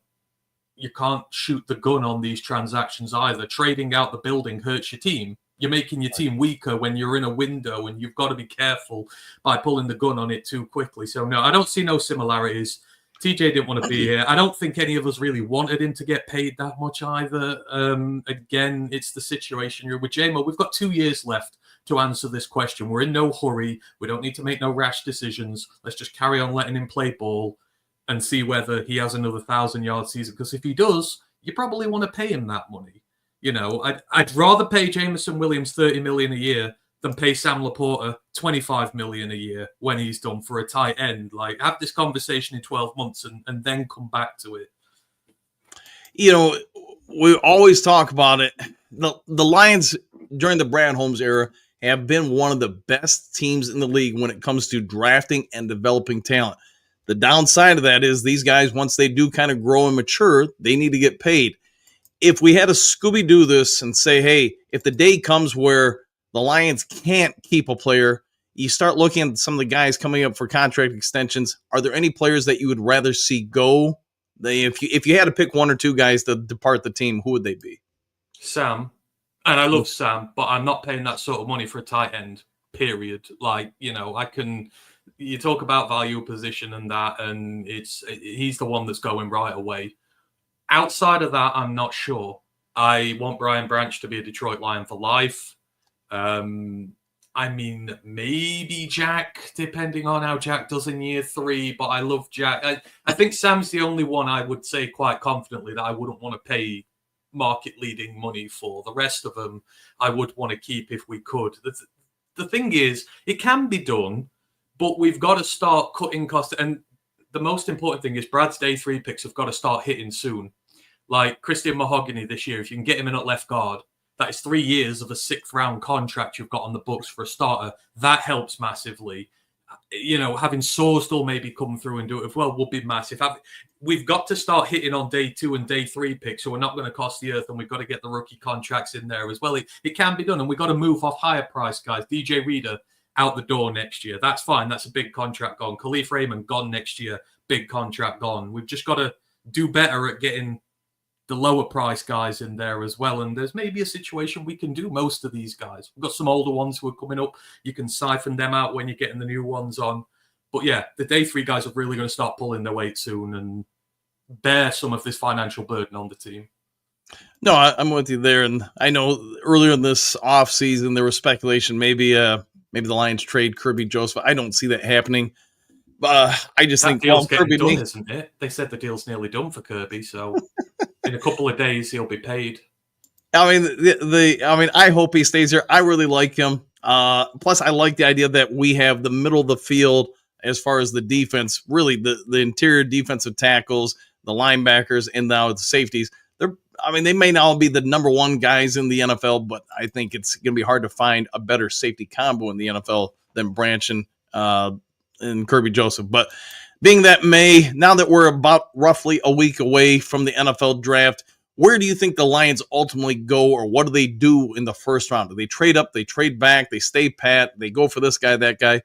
shoot the gun on these transactions either. Trading out the building hurts your team. You're making your team weaker when you're in a window, and you've got to be careful by pulling the gun on it too quickly. So, no, I don't see no similarities. TJ didn't want to be here. I don't think any of us really wanted him to get paid that much either. Again, it's the situation with JMO. We've got 2 years left to answer this question. We're in no hurry. We don't need to make no rash decisions. Let's just carry on letting him play ball and see whether he has another 1,000-yard season. Because if he does, you probably want to pay him that money. You know, I'd rather pay Jameson Williams $30 million a year than pay Sam Laporta $25 million a year when he's done for a tight end. Like, have this conversation in 12 months and then come back to it. You know, we always talk about it. The Lions during the Brad Holmes era have been one of the best teams in the league when it comes to drafting and developing talent. The downside of that is these guys, once they do kind of grow and mature, they need to get paid. If we had to Scooby-Doo this and say, hey, if the day comes where the Lions can't keep a player, you start looking at some of the guys coming up for contract extensions. Are there any players that you would rather see go? If you had to pick one or two guys to depart the team, who would they be? Sam. And I love Sam, but I'm not paying that sort of money for a tight end, period. Like, you know, you talk about value position and that, and he's the one that's going right away. Outside of that, I'm not sure. I want Brian Branch to be a Detroit Lion for life. I mean, maybe Jack, depending on how Jack does in year 3, but I love Jack. I think Sam's the only one I would say quite confidently that I wouldn't want to pay market-leading money for. The rest of them I would want to keep if we could. The thing is, it can be done, but we've got to start cutting costs. And the most important thing is Brad's day 3 picks have got to start hitting soon. Like Christian Mahogany this year, if you can get him in at left guard, that is 3 years of a 6th-round contract you've got on the books for a starter. That helps massively. You know, having Sorsdal maybe come through and do it as well would be massive. We've got to start hitting on day 2 and day 3 picks, so we're not going to cost the earth, and we've got to get the rookie contracts in there as well. It can be done, and we've got to move off higher price guys. DJ Reader out the door next year. That's fine. That's a big contract gone. Khalif Raymond gone next year. Big contract gone. We've just got to do better at getting the lower price guys in there as well. And there's maybe a situation we can do most of these guys. We've got some older ones who are coming up. You can siphon them out when you're getting the new ones on. But yeah, the day 3 guys are really going to start pulling their weight soon and bear some of this financial burden on the team. No, I'm with you there. And I know earlier in this offseason, there was speculation maybe the Lions trade Kirby Joseph. I don't see that happening. I just think deal's getting done, isn't it? They said the deal's nearly done for Kirby, so in a couple of days he'll be paid. I mean, I hope he stays here. I really like him. Plus, I like the idea that we have the middle of the field as far as the defense. Really, the interior defensive tackles, the linebackers, and now the safeties. They may not be the number 1 guys in the NFL, but I think it's going to be hard to find a better safety combo in the NFL than Branch and Kirby Joseph. But being that now that we're about roughly a week away from the NFL draft, where do you think the Lions ultimately go, or what do they do in the first round? Do they trade up, they trade back, they stay pat, they go for this guy, that guy?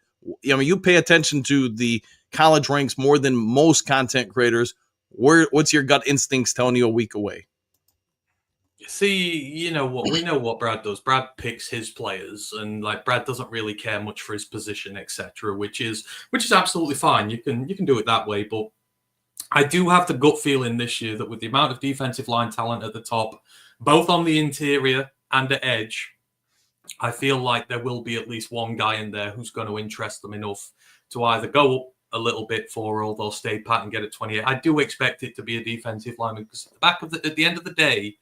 I mean, you pay attention to the college ranks more than most content creators. What's your gut instincts telling you a week away? See, you know what? We know what Brad does. Brad picks his players, and like Brad doesn't really care much for his position, etc., which is absolutely fine. You can do it that way, but I do have the gut feeling this year that with the amount of defensive line talent at the top, both on the interior and the edge, I feel like there will be at least one guy in there who's going to interest them enough to either go up a little bit for, or they'll stay pat and get at 28. I do expect it to be a defensive lineman because at the end of the day,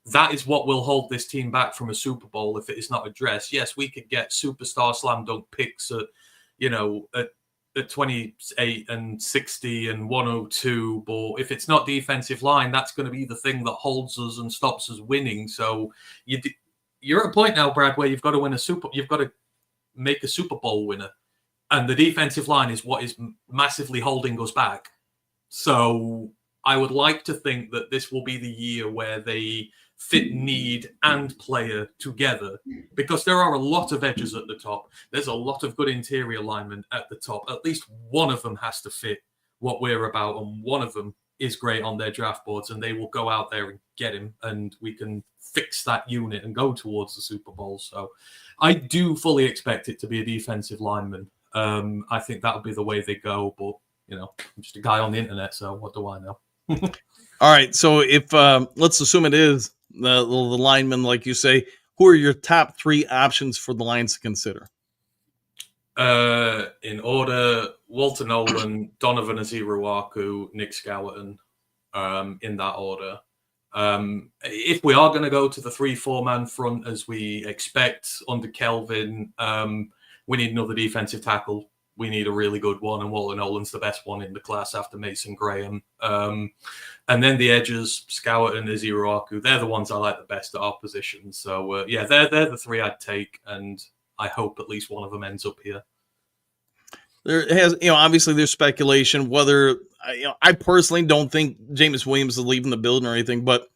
that is what will hold this team back from a Super Bowl if it is not addressed. Yes, we could get superstar slam dunk picks at 28 and 60 and 102, but if it's not defensive line, that's going to be the thing that holds us and stops us winning. So you're at a point now, Brad, where you've got to make a Super Bowl winner, and the defensive line is what is massively holding us back. So I would like to think that this will be the year where they fit need and player together, because there are a lot of edges at the top. There's a lot of good interior linemen at the top. At least one of them has to fit what we're about, and one of them is great on their draft boards, and they will go out there and get him, and we can fix that unit and go towards the Super Bowl. So I do fully expect it to be a defensive lineman. I think that'll be the way they go, but I'm just a guy on the internet, so what do I know? All right, so if let's assume it is the lineman, like you say, who are your top 3 options for the Lions to consider? In order, Walter Nolan, Donovan Aziruaku, Nick Skoughton, in that order. If we are going to go to the 3-4-man front as we expect under Kelvin, we need another defensive tackle. We need a really good one, and Walter Nolan's the best one in the class after Mason Graham. And then the edges, Scout and Iziraku, they're the ones I like the best at our position. So, yeah, they're the three I'd take, and I hope at least one of them ends up here. There has, obviously there's speculation whether, I personally don't think Jameson Williams is leaving the building or anything, but,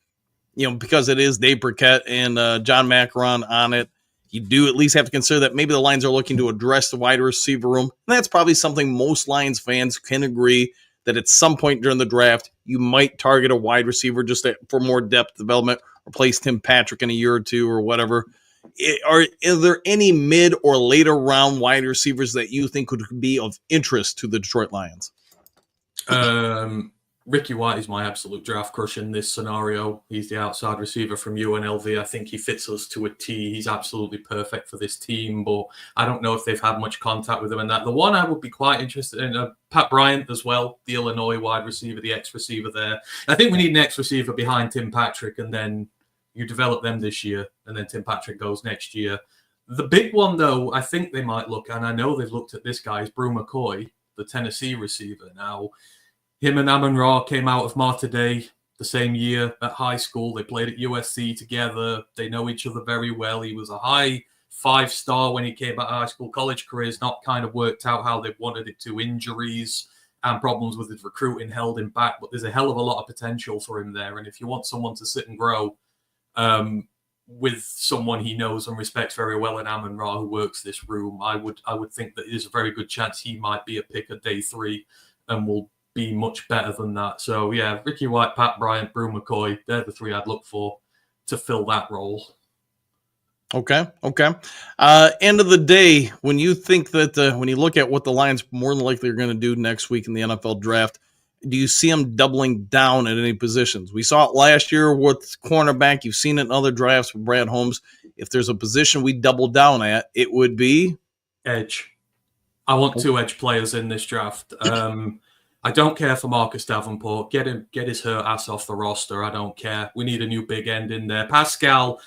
because it is Dave Birkett and John Macaron on it, you do at least have to consider that maybe the Lions are looking to address the wide receiver room. And that's probably something most Lions fans can agree that at some point during the draft, you might target a wide receiver just for more depth development, replace Tim Patrick in a year or two or whatever. Are there any mid or later round wide receivers that you think could be of interest to the Detroit Lions? Ricky White is my absolute draft crush in this scenario. He's the outside receiver from UNLV. I think he fits us to a T. He's absolutely perfect for this team, but I don't know if they've had much contact with him in that. The one I would be quite interested in, Pat Bryant as well, the Illinois wide receiver, the ex-receiver there. I think we need an ex-receiver behind Tim Patrick, and then you develop them this year, and then Tim Patrick goes next year. The big one, though, I think they might look, and I know they've looked at this guy, is Brew McCoy, the Tennessee receiver. Now, him and Amon-Ra came out of Mater Dei the same year at high school. They played at USC together. They know each other very well. He was a high 5-star when he came out of high school. College career's not kind of worked out how they wanted it to. Injuries and problems with his recruiting held him back, but there's a hell of a lot of potential for him there. And if you want someone to sit and grow with someone he knows and respects very well in Amon-Ra who works this room, I would think that there's a very good chance he might be a pick at day 3 and will be much better than that. So, yeah, Ricky White, Pat Bryant, Brew McCoy, they're the three I'd look for to fill that role. Okay. End of the day, when you think that, when you look at what the Lions more than likely are going to do next week in the NFL draft, do you see them doubling down at any positions? We saw it last year with cornerback. You've seen it in other drafts with Brad Holmes. If there's a position we double down at, it would be edge. I want 2 edge players in this draft. I don't care for Marcus Davenport. Get his hurt ass off the roster. I don't care. We need a new big end in there. Pascal,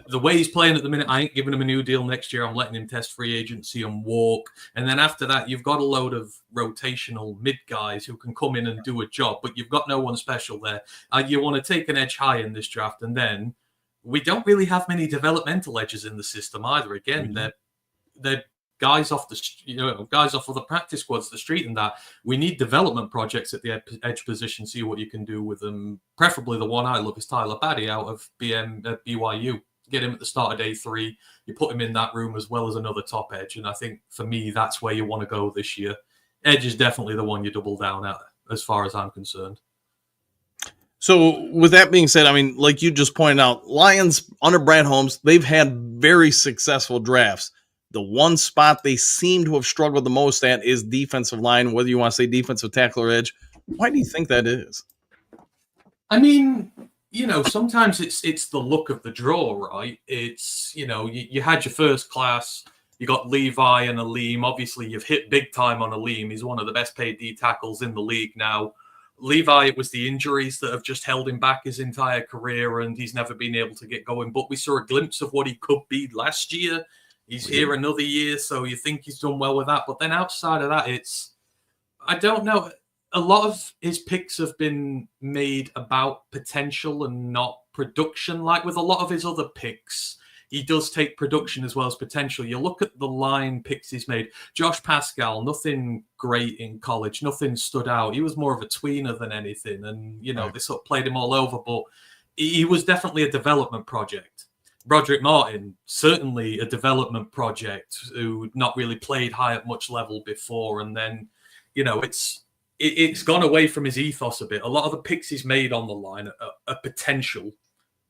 the way he's playing at the minute, I ain't giving him a new deal next year. I'm letting him test free agency and walk. And then after that, you've got a load of rotational mid guys who can come in and do a job, but you've got no one special there. You want to take an edge high in this draft, and then we don't really have many developmental edges in the system either. Again, they're guys off guys off of the practice squads, the street, and that. We need development projects at the edge position. See what you can do with them. Preferably the one I love is Tyler Badie out of BYU. Get him at the start of day 3. You put him in that room as well as another top edge, and I think for me that's where you want to go this year. Edge is definitely the one you double down at, as far as I'm concerned. So with that being said, I mean, like you just pointed out, Lions under Brad Holmes, they've had very successful drafts. The one spot they seem to have struggled the most at is defensive line, whether you want to say defensive tackle or edge. Why do you think that is? I mean, sometimes it's the look of the draw, right? It's, you had your first class, you got Levi and Aleem. Obviously, you've hit big time on Aleem. He's one of the best paid D tackles in the league now. Levi, it was the injuries that have just held him back his entire career, and he's never been able to get going. But we saw a glimpse of what he could be last year. He's here another year, so you think he's done well with that. But then outside of that, I don't know. A lot of his picks have been made about potential and not production. Like with a lot of his other picks, he does take production as well as potential. You look at the line picks he's made. Josh Pascal, nothing great in college. Nothing stood out. He was more of a tweener than anything. And, they sort of played him all over. But he was definitely a development project. Broderick Martin, certainly a development project who not really played high at much level before. And then, it's gone away from his ethos a bit. A lot of the picks he's made on the line are potential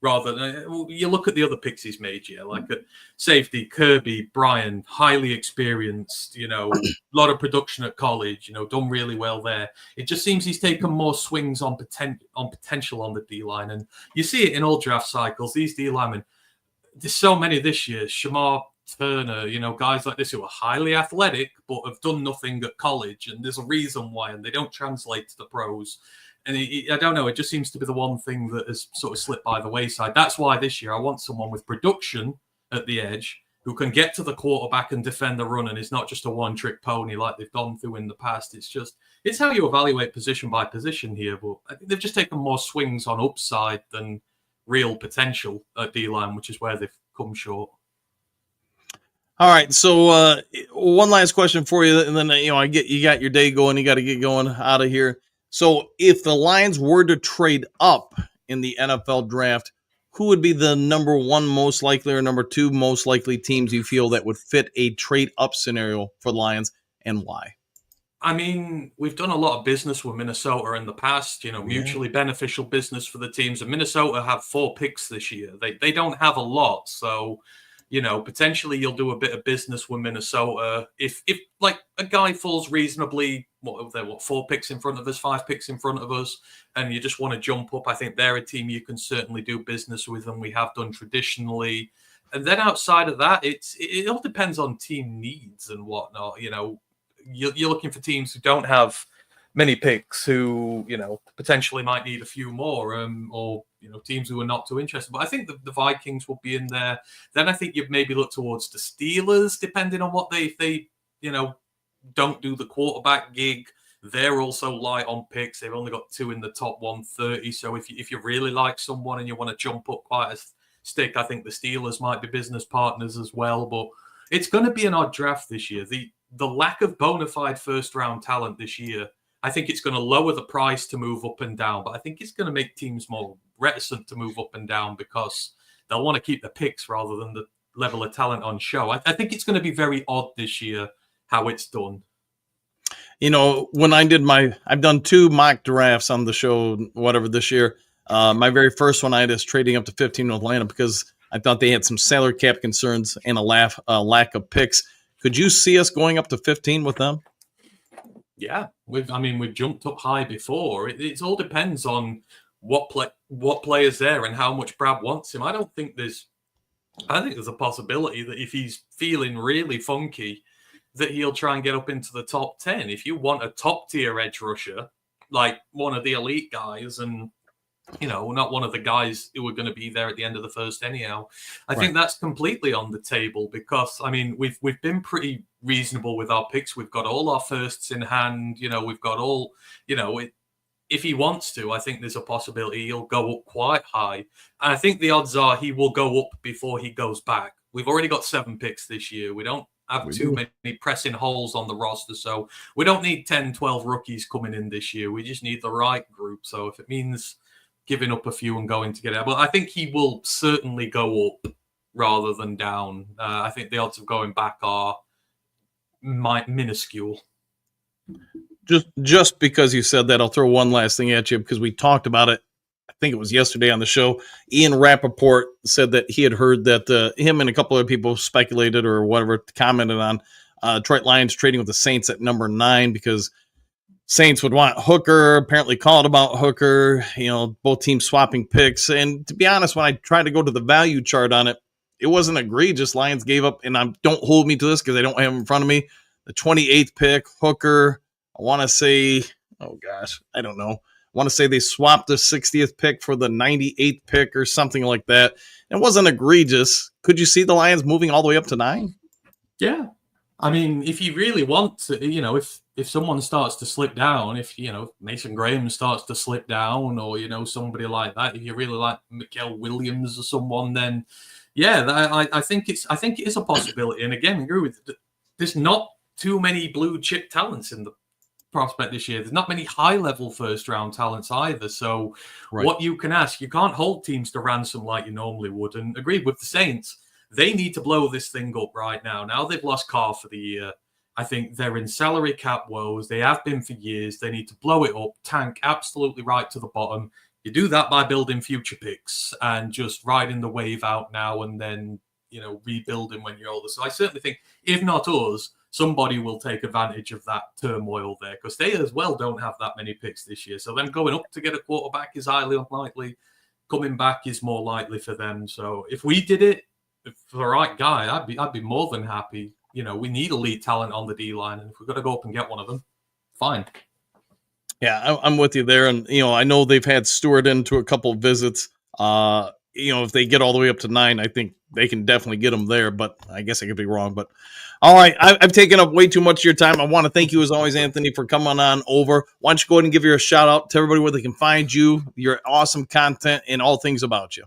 rather than, you look at the other picks he's made, like at safety, Kirby, Brian, highly experienced, a lot of production at college, done really well there. It just seems he's taken more swings on potential on the D-line. And you see it in all draft cycles, these D-linemen. There's so many this year. Shamar Turner, guys like this who are highly athletic but have done nothing at college, and there's a reason why, and they don't translate to the pros. And I don't know, it just seems to be the one thing that has sort of slipped by the wayside. That's why this year I want someone with production at the edge who can get to the quarterback and defend the run and is not just a one-trick pony like they've gone through in the past. It's how you evaluate position by position here, but I think they've just taken more swings on upside than real potential at D-line, which is where they've come short. All right, so one last question for you, and then you got your day going. You got to get going out of here. So, if the Lions were to trade up in the NFL draft, who would be the number one most likely or number two most likely teams you feel that would fit a trade up scenario for the Lions, and why? I mean, we've done a lot of business with Minnesota in the past, mutually beneficial business for the teams. And Minnesota have 4 picks this year. They don't have a lot. So, potentially you'll do a bit of business with Minnesota. If like a guy falls reasonably, 4 picks in front of us, 5 picks in front of us, and you just want to jump up, I think they're a team you can certainly do business with, and we have done traditionally. And then outside of that, it all depends on team needs and whatnot. You're looking for teams who don't have many picks, who potentially might need a few more, or teams who are not too interested. But I think the Vikings will be in there. Then I think you'd maybe look towards the Steelers, depending on what they don't do the quarterback gig. They're also light on picks. They've only got 2 in the top 130. So if you really like someone and you want to jump up quite a stick, I think the Steelers might be business partners as well. But it's going to be an odd draft this year. The lack of bona fide first-round talent this year, I think it's going to lower the price to move up and down, but I think it's going to make teams more reticent to move up and down because they'll want to keep the picks rather than the level of talent on show. I think it's going to be very odd this year how it's done. When I've done 2 mock drafts on the show, whatever, this year. My very first one I had is trading up to 15 with Atlanta because I thought they had some salary cap concerns and a lack of picks. Could you see us going up to 15 with them? Yeah, we've jumped up high before. It all depends on what player's there and how much Brad wants him. I think there's a possibility that if he's feeling really funky, that he'll try and get up into the top 10. If you want a top tier edge rusher, like one of the elite guys, and not one of the guys who are going to be there at the end of the first anyhow. I think that's completely on the table because, we've been pretty reasonable with our picks. We've got all our firsts in hand. We've got all, if he wants to, I think there's a possibility he'll go up quite high. And I think the odds are he will go up before he goes back. We've already got 7 picks this year. We don't have too many pressing holes on the roster. So we don't need 10, 12 rookies coming in this year. We just need the right group. So if it means giving up a few and going to get out. But I think he will certainly go up rather than down. I think the odds of going back are minuscule. Just because you said that, I'll throw one last thing at you because we talked about it. I think it was yesterday on the show. Ian Rappaport said that he had heard that him and a couple other people speculated or whatever, commented on Detroit Lions trading with the Saints at number 9 because Saints would want Hooker, apparently called about Hooker, both teams swapping picks. And to be honest, when I tried to go to the value chart on it, it wasn't egregious. Lions gave up, and don't hold me to this because I don't have it in front of me, the 28th pick, Hooker. I want to say, I don't know. I want to say they swapped the 60th pick for the 98th pick or something like that. It wasn't egregious. Could you see the Lions moving all the way up to 9? Yeah. If you really want to, if someone starts to slip down, if, Mason Graham starts to slip down or, somebody like that, if you really like Mikael Williams or someone, then I think it is a possibility. And again, I agree with there's not too many blue chip talents in the prospect this year. There's not many high level first round talents either. So what you can ask, you can't hold teams to ransom like you normally would. And agreed with the Saints. They need to blow this thing up right now. Now they've lost Carr for the year. I think they're in salary cap woes. They have been for years. They need to blow it up, tank absolutely right to the bottom. You do that by building future picks and just riding the wave out now and then, rebuilding when you're older. So I certainly think, if not us, somebody will take advantage of that turmoil there because they as well don't have that many picks this year. So them going up to get a quarterback is highly unlikely. Coming back is more likely for them. So if we did it, for the right guy, I'd be more than happy. We need elite talent on the D line, and if we've got to go up and get one of them, fine. Yeah, I'm with you there. And, I know they've had Stewart into a couple of visits. If they get all the way up to 9, I think they can definitely get them there, but I guess I could be wrong. But all right, I've taken up way too much of your time. I want to thank you as always, Anthony, for coming on over. Why don't you go ahead and give your shout out to everybody where they can find you, your awesome content, and all things about you.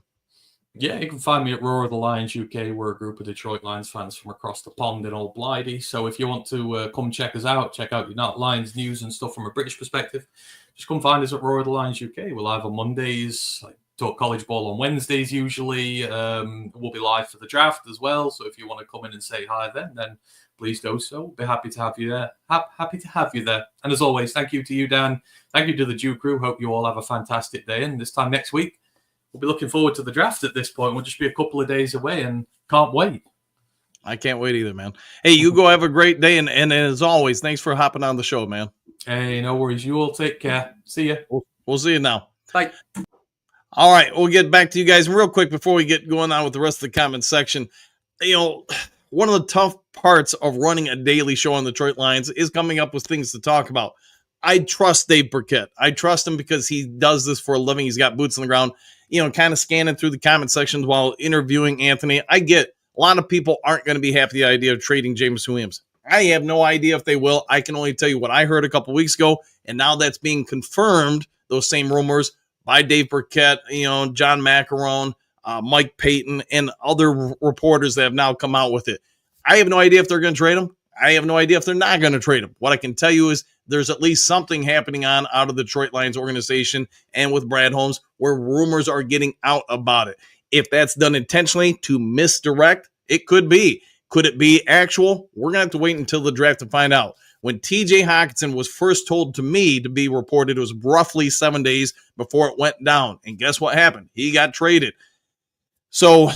Yeah, you can find me at Roar of the Lions UK. We're a group of Detroit Lions fans from across the pond in Old Blighty. So if you want to come check us out, check out your Lions news and stuff from a British perspective, just come find us at Roar of the Lions UK. We're live on Mondays. I talk college ball on Wednesdays usually. We'll be live for the draft as well. So if you want to come in and say hi then please do so. We'll be happy to have you there. Happy to have you there. And as always, thank you to you, Dan. Thank you to the Dew crew. Hope you all have a fantastic day. And this time next week, we'll be looking forward to the draft at this point. We'll just be a couple of days away and can't wait. I can't wait either, man. Hey, you go have a great day. And as always, thanks for hopping on the show, man. Hey, no worries. You all take care. See ya. We'll see you now. Bye. All right, we'll get back to you guys real quick before we get going on with the rest of the comment section. One of the tough parts of running a daily show on the Detroit Lions is coming up with things to talk about. I trust Dave Birkett. I trust him because he does this for a living. He's got boots on the ground, kind of scanning through the comment sections while interviewing Anthony. I get a lot of people aren't going to be happy with the idea of trading Jameson Williams. I have no idea if they will. I can only tell you what I heard a couple weeks ago, and now that's being confirmed, those same rumors, by Dave Birkett, John Macarone, Mike Payton, and other reporters that have now come out with it. I have no idea if they're going to trade him. I have no idea if they're not going to trade him. What I can tell you is there's at least something happening out of the Detroit Lions organization and with Brad Holmes where rumors are getting out about it. If that's done intentionally to misdirect, it could be. Could it be actual? We're going to have to wait until the draft to find out. When TJ Hockenson was first told to me to be reported, it was roughly 7 days before it went down. And guess what happened? He got traded. So,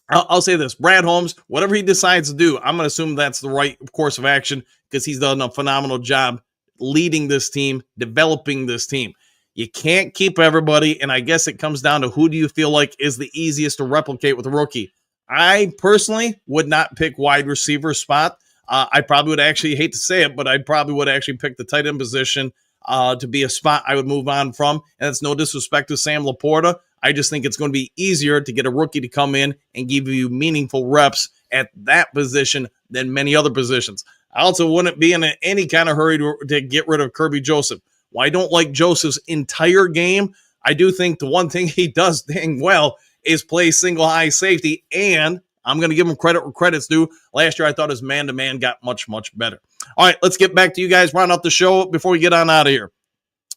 I'll say this. Brad Holmes, whatever he decides to do, I'm going to assume that's the right course of action because he's done a phenomenal job leading this team, developing this team. You can't keep everybody, and I guess it comes down to who do you feel like is the easiest to replicate with a rookie. I personally would not pick wide receiver spot. I probably would actually, hate to say it, but I probably would actually pick the tight end position to be a spot I would move on from. And it's no disrespect to Sam Laporta. I just think it's going to be easier to get a rookie to come in and give you meaningful reps at that position than many other positions. I also wouldn't be in any kind of hurry to get rid of Kirby Joseph. Well, I don't like Joseph's entire game. I do think the one thing he does dang well is play single high safety, and I'm going to give him credit where credit's due. Last year, I thought his man-to-man got much, much better. All right, let's get back to you guys. Round out the show before we get on out of here.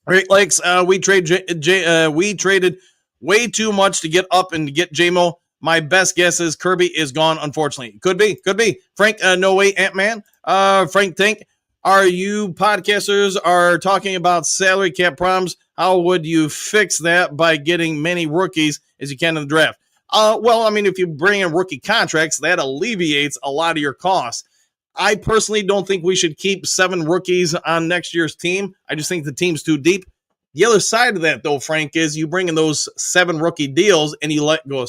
Great Lakes, we traded way too much to get up and to get J-Mo. My best guess is Kirby is gone, unfortunately. Could be. Frank, no way, Ant-Man. Frank Tank, are you podcasters are talking about salary cap problems? How would you fix that by getting many rookies as you can in the draft? If you bring in rookie contracts, that alleviates a lot of your costs. I personally don't think we should keep 7 rookies on next year's team. I just think the team's too deep. The other side of that, though, Frank, is you bring in those 7 rookie deals and you let go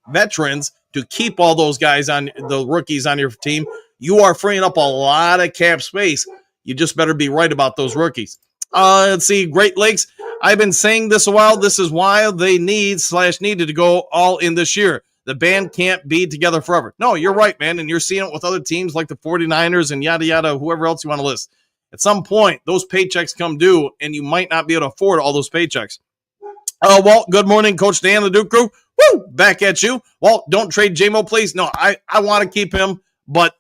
veterans to keep all those guys on the rookies on your team. You are freeing up a lot of cap space. You just better be right about those rookies. Let's see, Great Lakes. I've been saying this a while. This is why they needed to go all in this year. The band can't be together forever. No, you're right, man. And you're seeing it with other teams like the 49ers and yada, yada, whoever else you want to list. At some point, those paychecks come due, and you might not be able to afford all those paychecks. Walt, good morning, Coach Dan, the Duke crew. Woo, back at you. Walt, don't trade J-Mo, please. No, I want to keep him, but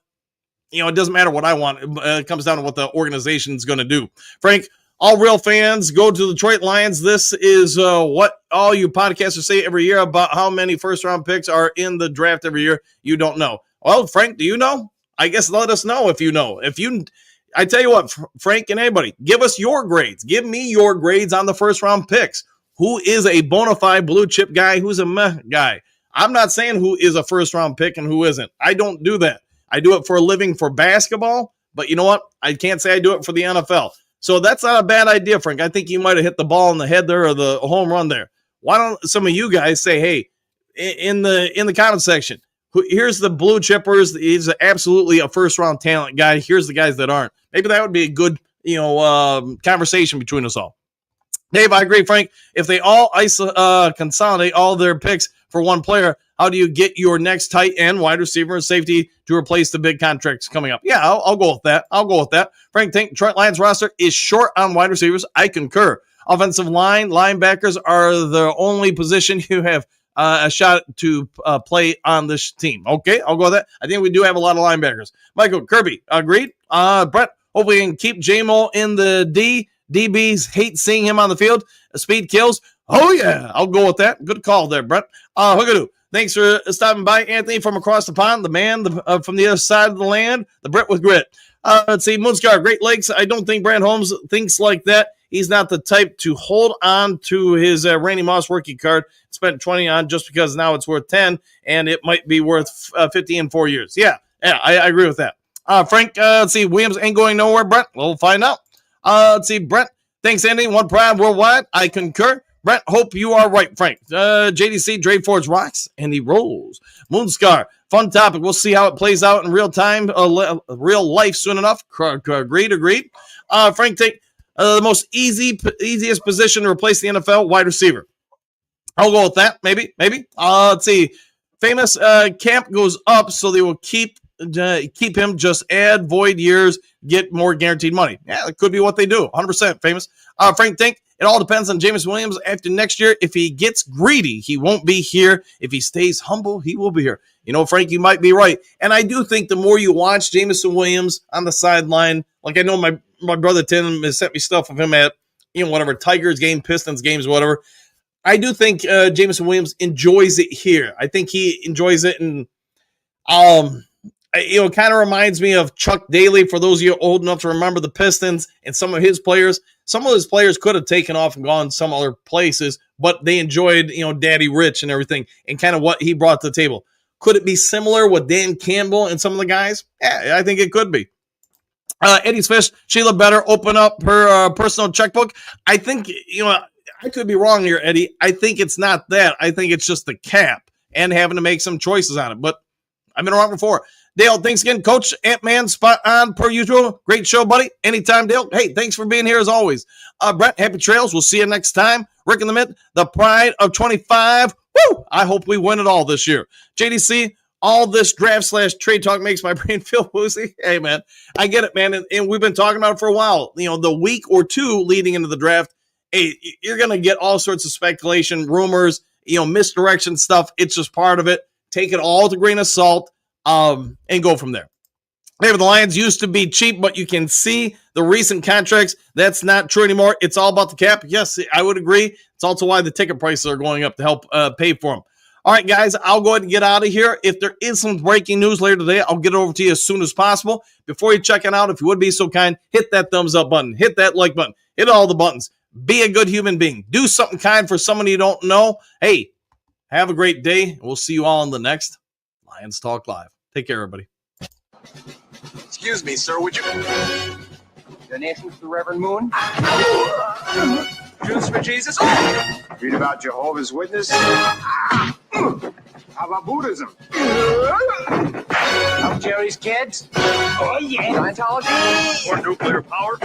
it doesn't matter what I want. It comes down to what the organization's going to do. Frank, all real fans, go to the Detroit Lions. This is what all you podcasters say every year about how many first-round picks are in the draft every year. You don't know. Well, Frank, do you know? I guess let us know if you know. I tell you what, Frank and anybody, give us your grades. Give me your grades on the first-round picks. Who is a bona fide blue-chip guy? Who's a meh guy? I'm not saying who is a first-round pick and who isn't. I don't do that. I do it for a living for basketball, but you know what? I can't say I do it for the NFL. So that's not a bad idea, Frank. I think you might have hit the ball in the head there or the home run there. Why don't some of you guys say, hey, in the comment section, Here's the blue chippers. He's absolutely a first-round talent guy. Here's the guys that aren't. Maybe that would be a good, conversation between us all. Dave, I agree, Frank. If they all consolidate all their picks for one player, how do you get your next tight end, wide receiver, and safety to replace the big contracts coming up? Yeah, I'll go with that. Frank, think Detroit Lions roster is short on wide receivers. I concur. Offensive line, linebackers are the only position you have a shot to play on this team. Okay, I'll go with that. I think we do have a lot of linebackers. Michael Kirby, agreed. Brett, hope we can keep J-Mo in the D. DBs hate seeing him on the field. Speed kills. Oh, yeah. I'll go with that. Good call there, Brett. Hoogadoo. Thanks for stopping by, Anthony, from across the pond. The man from the other side of the land. The Brit with grit. Let's see. Moonscar, Great Lakes. I don't think Brad Holmes thinks like that. He's not the type to hold on to his Randy Moss rookie card, spent 20 on just because now it's worth 10, and it might be worth 50 in 4 years. Yeah, I agree with that. Frank, let's see. Williams ain't going nowhere, Brett. We'll find out. Let's see, Brent. Thanks, Andy. One pride worldwide. I concur. Brent, hope you are right, Frank. JDC, Dre Ford's rocks, and he rolls. Moonscar, fun topic. We'll see how it plays out in real time, real life soon enough. Agreed. Frank, take the most easiest position to replace the NFL, wide receiver. I'll go with that, maybe. Let's see. Famous camp goes up, so they will keep him, just add void years, get more guaranteed money. Yeah, that could be what they do. 100% famous. Frank Tink, it all depends on Jameson Williams after next year. If he gets greedy, he won't be here. If he stays humble, he will be here. Frank, you might be right. And I do think the more you watch Jameson Williams on the sideline, like I know my brother Tim has sent me stuff of him at, whatever, Tigers game, Pistons games, whatever. I do think Jameson Williams enjoys it here. I think he enjoys it, and it kind of reminds me of Chuck Daly, for those of you old enough to remember the Pistons and some of his players. Some of his players could have taken off and gone some other places, but they enjoyed, Daddy Rich and everything and kind of what he brought to the table. Could it be similar with Dan Campbell and some of the guys? Yeah, I think it could be. Eddie's Fish, Sheila better open up her personal checkbook. I think, I could be wrong here, Eddie. I think it's not that. I think it's just the cap and having to make some choices on it, but I've been wrong before. Dale, thanks again. Coach Ant-Man, spot on per usual. Great show, buddy. Anytime, Dale. Hey, thanks for being here as always. Brett, happy trails. We'll see you next time. Rick in the Mint, the pride of 25. Woo! I hope we win it all this year. JDC, all this draft/trade talk makes my brain feel woozy. Hey, man, I get it, man. And we've been talking about it for a while. The week or two leading into the draft, hey, you're going to get all sorts of speculation, rumors, misdirection stuff. It's just part of it. Take it all with a grain of salt. And go from there. Maybe the Lions used to be cheap, but you can see the recent contracts. That's not true anymore. It's all about the cap. Yes, I would agree. It's also why the ticket prices are going up to help pay for them. All right, guys, I'll go ahead and get out of here. If there is some breaking news later today, I'll get it over to you as soon as possible. Before you check it out, if you would be so kind, hit that thumbs up button, hit that like button, hit all the buttons. Be a good human being. Do something kind for someone you don't know. Hey, have a great day. We'll see you all in the next Lions Talk Live. Take care, everybody. Excuse me, sir, would you... Donations to the Reverend Moon? Juice for Jesus? Read about Jehovah's Witness? How about Buddhism? Help Jerry's kids? Oh, yeah. Scientology? Or nuclear power?